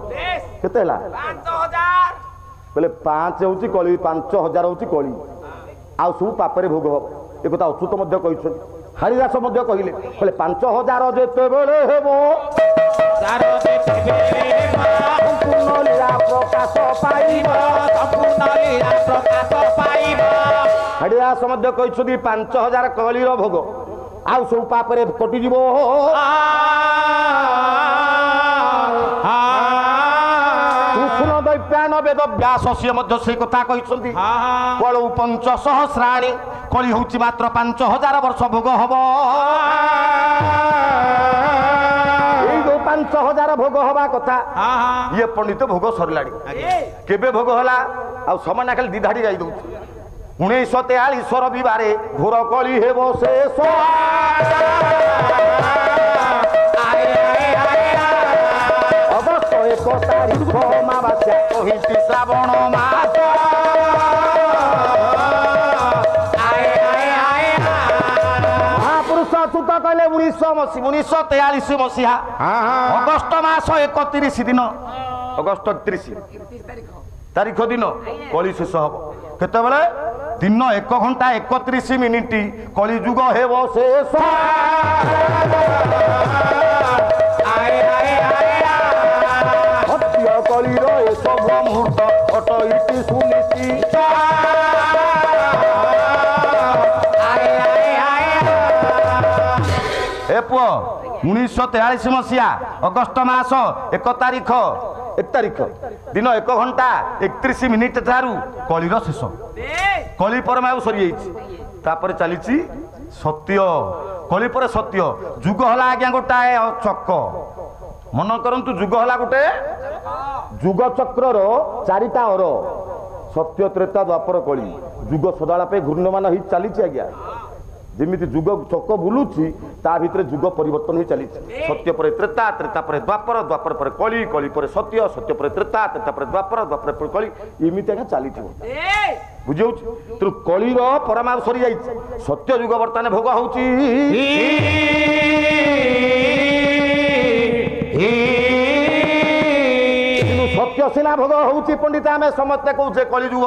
কেতে হেলা 5,000 বলে 5 হচ্ছে কলি 5,000 হচ্ছে কলি আউ সব পাপরে ভোগ হব এ কথা অচ্যুত মধ্য কইছেন হরিদাস মধ্য কহিলে বলে 5,000 যেতেবেলে হেব তার যেতেবেলে সম্পূর্ণ লীলা প্রকাশ পাইব সম্পূর্ণ লীলা প্রকাশ পাইব হরিদাস মধ্য কইছদি 5,000 কলির ভোগ আউ সব পাপরে কটিଯିବ কৃষ্ণ দৈপ্যান বেদ ব্যাস সে মধ্য সেই কথা কইছন্তি কলৌ 5 সহস্রাণী କଳି ହଉଛି ମାତ୍ର 5000 ବର୍ଷ ଭୋଗ ହବ। ଏଇ ଯୋଉ 5000 ଭୋଗ ହବା କଥା ଇଏ ପଣ୍ଡିତ ଭୋଗ ସରିଲାଣି। କେବେ ଭୋଗ ହେଲା ଆଉ ସମାନ ଖାଲି ଦିଧାଡି ଗାଇ ଦଉଛି। 1943 ରବିବାରେ ଘୋର କଳି ହେବ ଶେଷ। ଅଗଷ୍ଟ 1 ତାରିଖ ଅମାବାସ୍ୟା କହିଛି ଶ୍ରାବଣ ମାସ। ମହାପୁରୁଷ ଅଚ୍ୟୁତ କହିଲେ 1943 ମସିହା ଅଗଷ୍ଟ ମାସ 31 ଦିନ ଅଗଷ୍ଟ 31 ତାରିଖ ଦିନ କଳି ଶେଷ ହବ। କେତେବେଳେ? ଦିନ 1 ଘଣ୍ଟା 31 ମିନିଟ କଳି ଯୁଗ ହେବ ଶେଷ। ସତ୍ୟ କଳିର ଏସବୁ ମୁହୂର୍ତ୍ତ ଅଟଇଟି ଶୁଣିଛି। ଏ ପୁଅ 1943 ମସିହା ଅଗଷ୍ଟ ମାସ 1 ତାରିଖ ଦିନ 1 ଘଣ୍ଟା 31 ମିନିଟ ଠାରୁ କଳିର ଶେଷ। କଳି ପରମାୟୁ ସରିଯାଇଛି। ତାପରେ ଚାଲିଛି ସତ୍ୟ। କଳି ପରେ ସତ୍ୟ। ଯୁଗ ହେଲା ଆଜ୍ଞା ଗୋଟାଏ ଚକ। ମନ କରନ୍ତୁ ଯୁଗ ହେଲା ଗୋଟେ ଯୁଗ ଚକ୍ରର 4ଟା ଅର। ସତ୍ୟ ତ୍ରେତା ଦ୍ୱାପର କଳି। ଯୁଗ ସଦାବେଳେ ପାଇଁ ଘୂର୍ଣ୍ଣମାନ ହେଇ ଚାଲିଛି ଆଜ୍ଞା। ଯେମିତି ଯୁଗ ଚକ ବୁଲୁଛି ତା ଭିତରେ ଯୁଗ ପରିବର୍ତ୍ତନ ହୋଇ ଚାଲିଛି। ସତ୍ୟ ପରେ ତ୍ରେତା, ତ୍ରେତା ପରେ ଦ୍ୱାପର, ଦ୍ୱାପର ପରେ କଳି, କଳି ପରେ ସତ୍ୟ, ସତ୍ୟ ପରେ ତ୍ରେତା, ତ୍ରେତା ପରେ ଦ୍ୱାପର, ଦ୍ୱାପର ପରେ କଳି। ଏମିତି ଆଜ୍ଞା ଚାଲିଥିବ। ବୁଝିଯାଉଛି? ତେଣୁ କଳିର ପରମାୟୁ ସରିଯାଇଛି। ସତ୍ୟ ଯୁଗ ବର୍ତ୍ତମାନ ଭୋଗ ହଉଛି। କିନ୍ତୁ ସତ୍ୟ ସିନା ଭୋଗ ହଉଛି ପଣ୍ଡିତ ଆମେ ସମସ୍ତେ କହୁଛେ କଳି ଯୁଗ।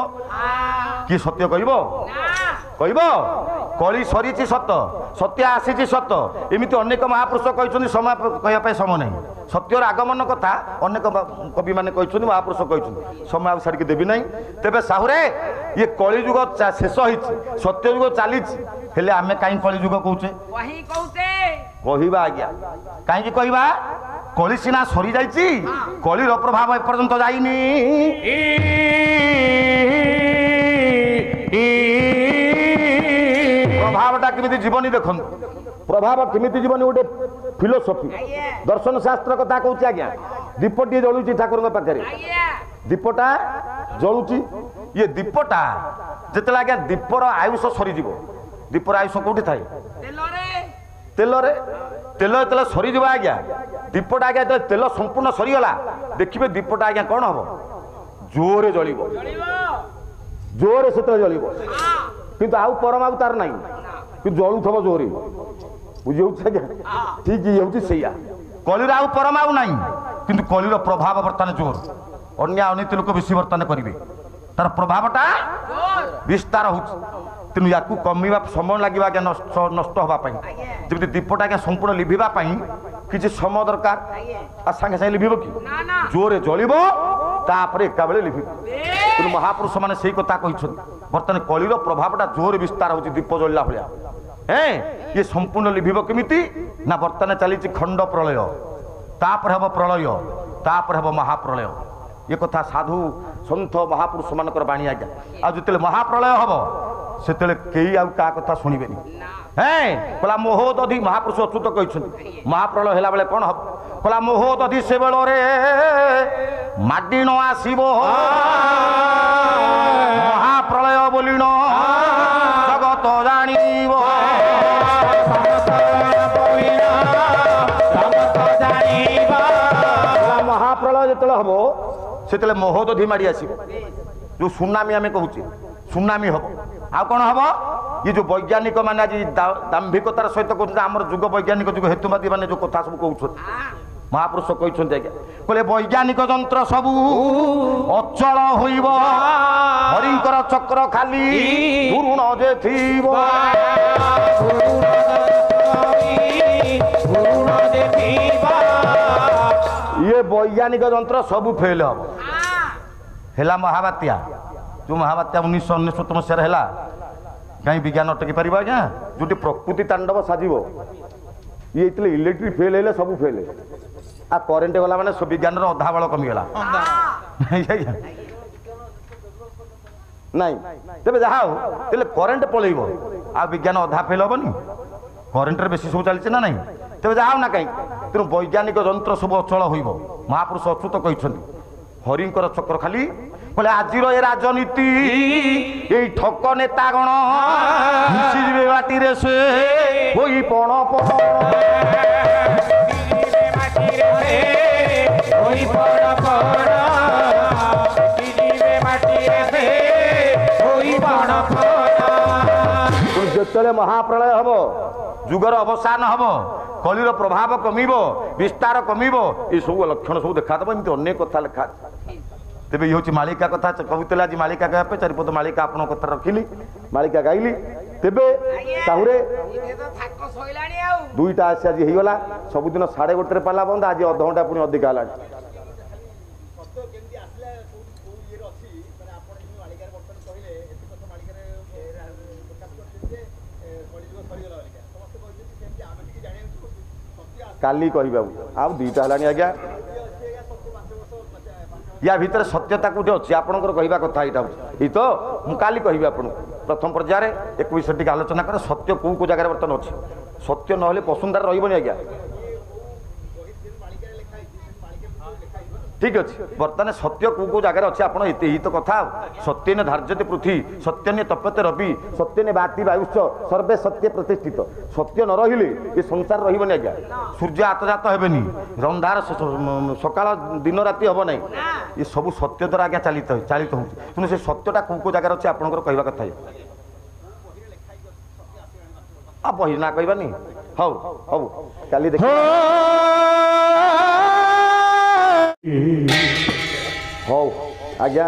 କିଏ ସତ୍ୟ କହିବ? କହିବ? କଳି ସରିଛି ସତ, ସତ୍ୟ ଆସିଛି ସତ। ଏମିତି ଅନେକ ମହାପୁରୁଷ କହିଛନ୍ତି, ସମୟ କହିବା ପାଇଁ ସମୟ ନାହିଁ। ସତ୍ୟର ଆଗମନ କଥା ଅନେକ କବିମାନେ କହିଛନ୍ତି, ମହାପୁରୁଷ କହିଛନ୍ତି। ସମୟ ଆଉ ଛାଡ଼ିକି ଦେବି ନାହିଁ। ତେବେ ସାହୁରେ ଇଏ କଳି ଯୁଗ ଶେଷ ହେଇଛି, ସତ୍ୟ ଯୁଗ ଚାଲିଛି। ହେଲେ ଆମେ କାହିଁ କଳି ଯୁଗ କହୁଛେ? କହିବା ଆଜ୍ଞା। କାହିଁକି କହିବା? କଳି ସିନା ସରିଯାଇଛି, କଳିର ପ୍ରଭାବ ଏପର୍ଯ୍ୟନ୍ତ ଯାଇନି। ପ୍ରଭାବଟା କେମିତି ଜୀବନୀ ଦେଖନ୍ତୁ। ପ୍ରଭାବ କେମିତି ଜୀବନୀ ଗୋଟେ ଫିଲୋସଫି ଦର୍ଶନ ଶାସ୍ତ୍ର କଥା କହୁଛି ଆଜ୍ଞା। ଦୀପଟିଏ ଜଳୁଛି ଠାକୁରଙ୍କ ପାଖରେ। ଦୀପଟା ଜଳୁଛି। ଇଏ ଦୀପଟା ଯେତେବେଳେ ଆଜ୍ଞା ଦୀପର ଆୟୁଷ ସରିଯିବ। ଦୀପର ଆୟୁଷ କୋଉଠି ଥାଏ? ତେଲରେ। ତେଲ ଯେତେବେଳେ ସରିଯିବ ଆଜ୍ଞା, ଦୀପଟା ଆଜ୍ଞା ଯେତେବେଳେ ତେଲ ସମ୍ପୂର୍ଣ୍ଣ ସରିଗଲା, ଦେଖିବେ ଦୀପଟା ଆଜ୍ଞା କ'ଣ ହବ? ଜୋରରେ ଜଳିବ। ଜୋରରେ ସେତେବେଳେ ଜଳିବ। କିନ୍ତୁ ଆଉ ପରମାୟୁ ତାର ନାହିଁ, କିନ୍ତୁ ଜଳୁଥିବ ଜୋରେ। ବୁଝିଯାଉଛି ଆଜ୍ଞା? ଠିକ ଇଏ ହେଉଛି ସେଇଆ। କଳିର ଆଉ ପରମାୟୁ ନାହିଁ, କିନ୍ତୁ କଳିର ପ୍ରଭାବ ବର୍ତ୍ତମାନ ଜୋର। ଅନ୍ୟ ଅନୀତି ଲୋକ ବେଶୀ ବର୍ତ୍ତମାନ କରିବେ। ତାର ପ୍ରଭାବଟା ବିସ୍ତାର ହଉଛି। ତେଣୁ ୟାକୁ କମିବା ସମୟ ଲାଗିବ ଆଜ୍ଞା, ନଷ୍ଟ ହେବା ପାଇଁ। ଯେମିତି ଦୀପଟା ଆଜ୍ଞା ସମ୍ପୂର୍ଣ୍ଣ ଲିଭିବା ପାଇଁ କିଛି ସମୟ ଦରକାର। ଆଉ ସାଙ୍ଗେ ସାଙ୍ଗେ ଲିଭିବ କି? ଜୋରେ ଜଳିବ, ତାପରେ ଏକାବେଳେ ଲିଭିବ। ତେଣୁ ମହାପୁରୁଷ ମାନେ ସେଇ କଥା କହିଛନ୍ତି। ବର୍ତ୍ତମାନ କଳିର ପ୍ରଭାବଟା ଜୋରେ ବିସ୍ତାର ହଉଛି ଦୀପ ଜଳିଲା ଭଳିଆ। ଇଏ ସମ୍ପୂର୍ଣ୍ଣ ଲିଭିବ କେମିତି? ନା ବର୍ତ୍ତମାନ ଚାଲିଛି ଖଣ୍ଡ ପ୍ରଳୟ, ତାପରେ ହେବ ପ୍ରଳୟ, ତାପରେ ହେବ ମହାପ୍ରଳୟ। ଏ କଥା ସାଧୁ ସନ୍ଥ ମହାପୁରୁଷ ମାନଙ୍କର ବାଣୀ ଆଜ୍ଞା। ଆଉ ଯେତେବେଳେ ମହାପ୍ରଳୟ ହବ ସେତେବେଳେ କେହି ଆଉ କାହା କଥା ଶୁଣିବେନି। କହିଲା ମୋହ ଦଧି, ମହାପୁରୁଷ ଅଚ୍ୟୁତ କହିଛନ୍ତି। ମହାପ୍ରଳୟ ହେଲା ବେଳେ କ'ଣ ହବ? କହିଲା ମୋହ ଦଧି ସେ ବେଳରେ ମାଡ଼ି ନ ଆସିବ, ମହାପ୍ରଳୟ ବୋଲିଣ ଜଗତ ଜାଣିବ। ମହାପ୍ରଳୟ ଯେତେବେଳେ ହବ ସେତେବେଳେ ମୋହ ଦଧି ମାଡ଼ି ଆସିବ। ଯୋଉ ସୁନାମି ଆମେ କହୁଛେ, ସୁନାମି ହବ। ଆଉ କ'ଣ ହବ? ये जो वैज्ञानिक मान आज दाम्भिकतार सहित कहते आम जुग वैज्ञानिक जुग हेतुवादी मैंने जो कथा सब कहते महापुरुष कहते आज्ञा कहले वैज्ञानिक जंत्र सबू अचल होइब हरिंकर चक्र खाली गुरुण जे थीब ये वैज्ञानिक जंत्र सबू फेल हम है महाबात्या जो महाबात्या 1999 मसीह है कहीं विज्ञान अटकी पार आज्ञा जो प्रकृति तांडव साजिब ये इलेक्ट्रिक फेल है सब फेल आ करेन्ट गला माने सब विज्ञान अधा बल कमीगला नहीं तेज जहाँ हो करेन्ट पलैब आ विज्ञान अधा फेल हेनी करेन्ट बेसी सब चलती ना नहीं तेज जाओ ना कहीं तेणु वैज्ञानिक जंत्र सब अचल हो महापुरुष अच्युत कहते हरिंकर चक्र खाली बोले आज ये राजनीति ये ठक नेता गण मिशिजे बाटी रे से होई पण जिते महाप्रलय हम जुगर अवसान हम कलिर प्रभाव कमिब विस्तार कमिब ये सब लक्षण सब देखादेव एमती अनेक कथा लिखा तेरे ये हूँ मालिका कथा कहते आज मालिका गाया चारिपद मालिका आपण कथा रखिली मालिका गाइली तेबे साहुरे दुईटा आसी आज होगा सबुदिन 1:30 पाला बंद आज अध घंटा पुणी अधिका है काली कह आ दुईटा है आज्ञा या भितर सत्यता कौटे अच्छी आपंकर कहवा कथा यहाँ ये तो मुझे काली कह प्रथम पर्यायर 21 आलोचना कर सत्य कौ कौ जगह बर्तमान अच्छी सत्य ना पसुंदार रही आज्ञा ठीक अच्छे बर्तमान सत्य कौ कौ जगह अच्छे आप यही तो कथा सत्यने धार्यते पृथ्वी सत्यने तप्यते रवि सत्यने बाति वायुष्य सर्वे सत्य प्रतिष्ठित सत्य न रहिले ये संसार रही आज्ञा सूर्य आतजात हेनी रंधार सकाल दिन राति हम ना ये सब सत्य द्वारा आज्ञा चालित चालित हो तेणु से सत्यटा कौ कौ जगह अच्छे आपंकर कहवा कथा आ बही ना कहबानी हौ हौ काली देख हौ आज्ञा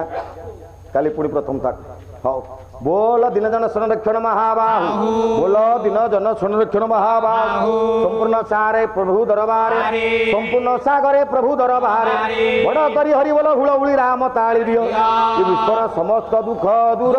काली पुणी प्रथम तक हौ बोल दिन जन संरक्षण महाबाहु बोल दिन जन संरक्षण महाबाहु संपूर्ण सारे प्रभु दरबारे संपूर्ण सागरे प्रभु दरबारे बड़ करी हरि बोल हुलहुली राम ताली दियो विश्वर समस्त दुख दूर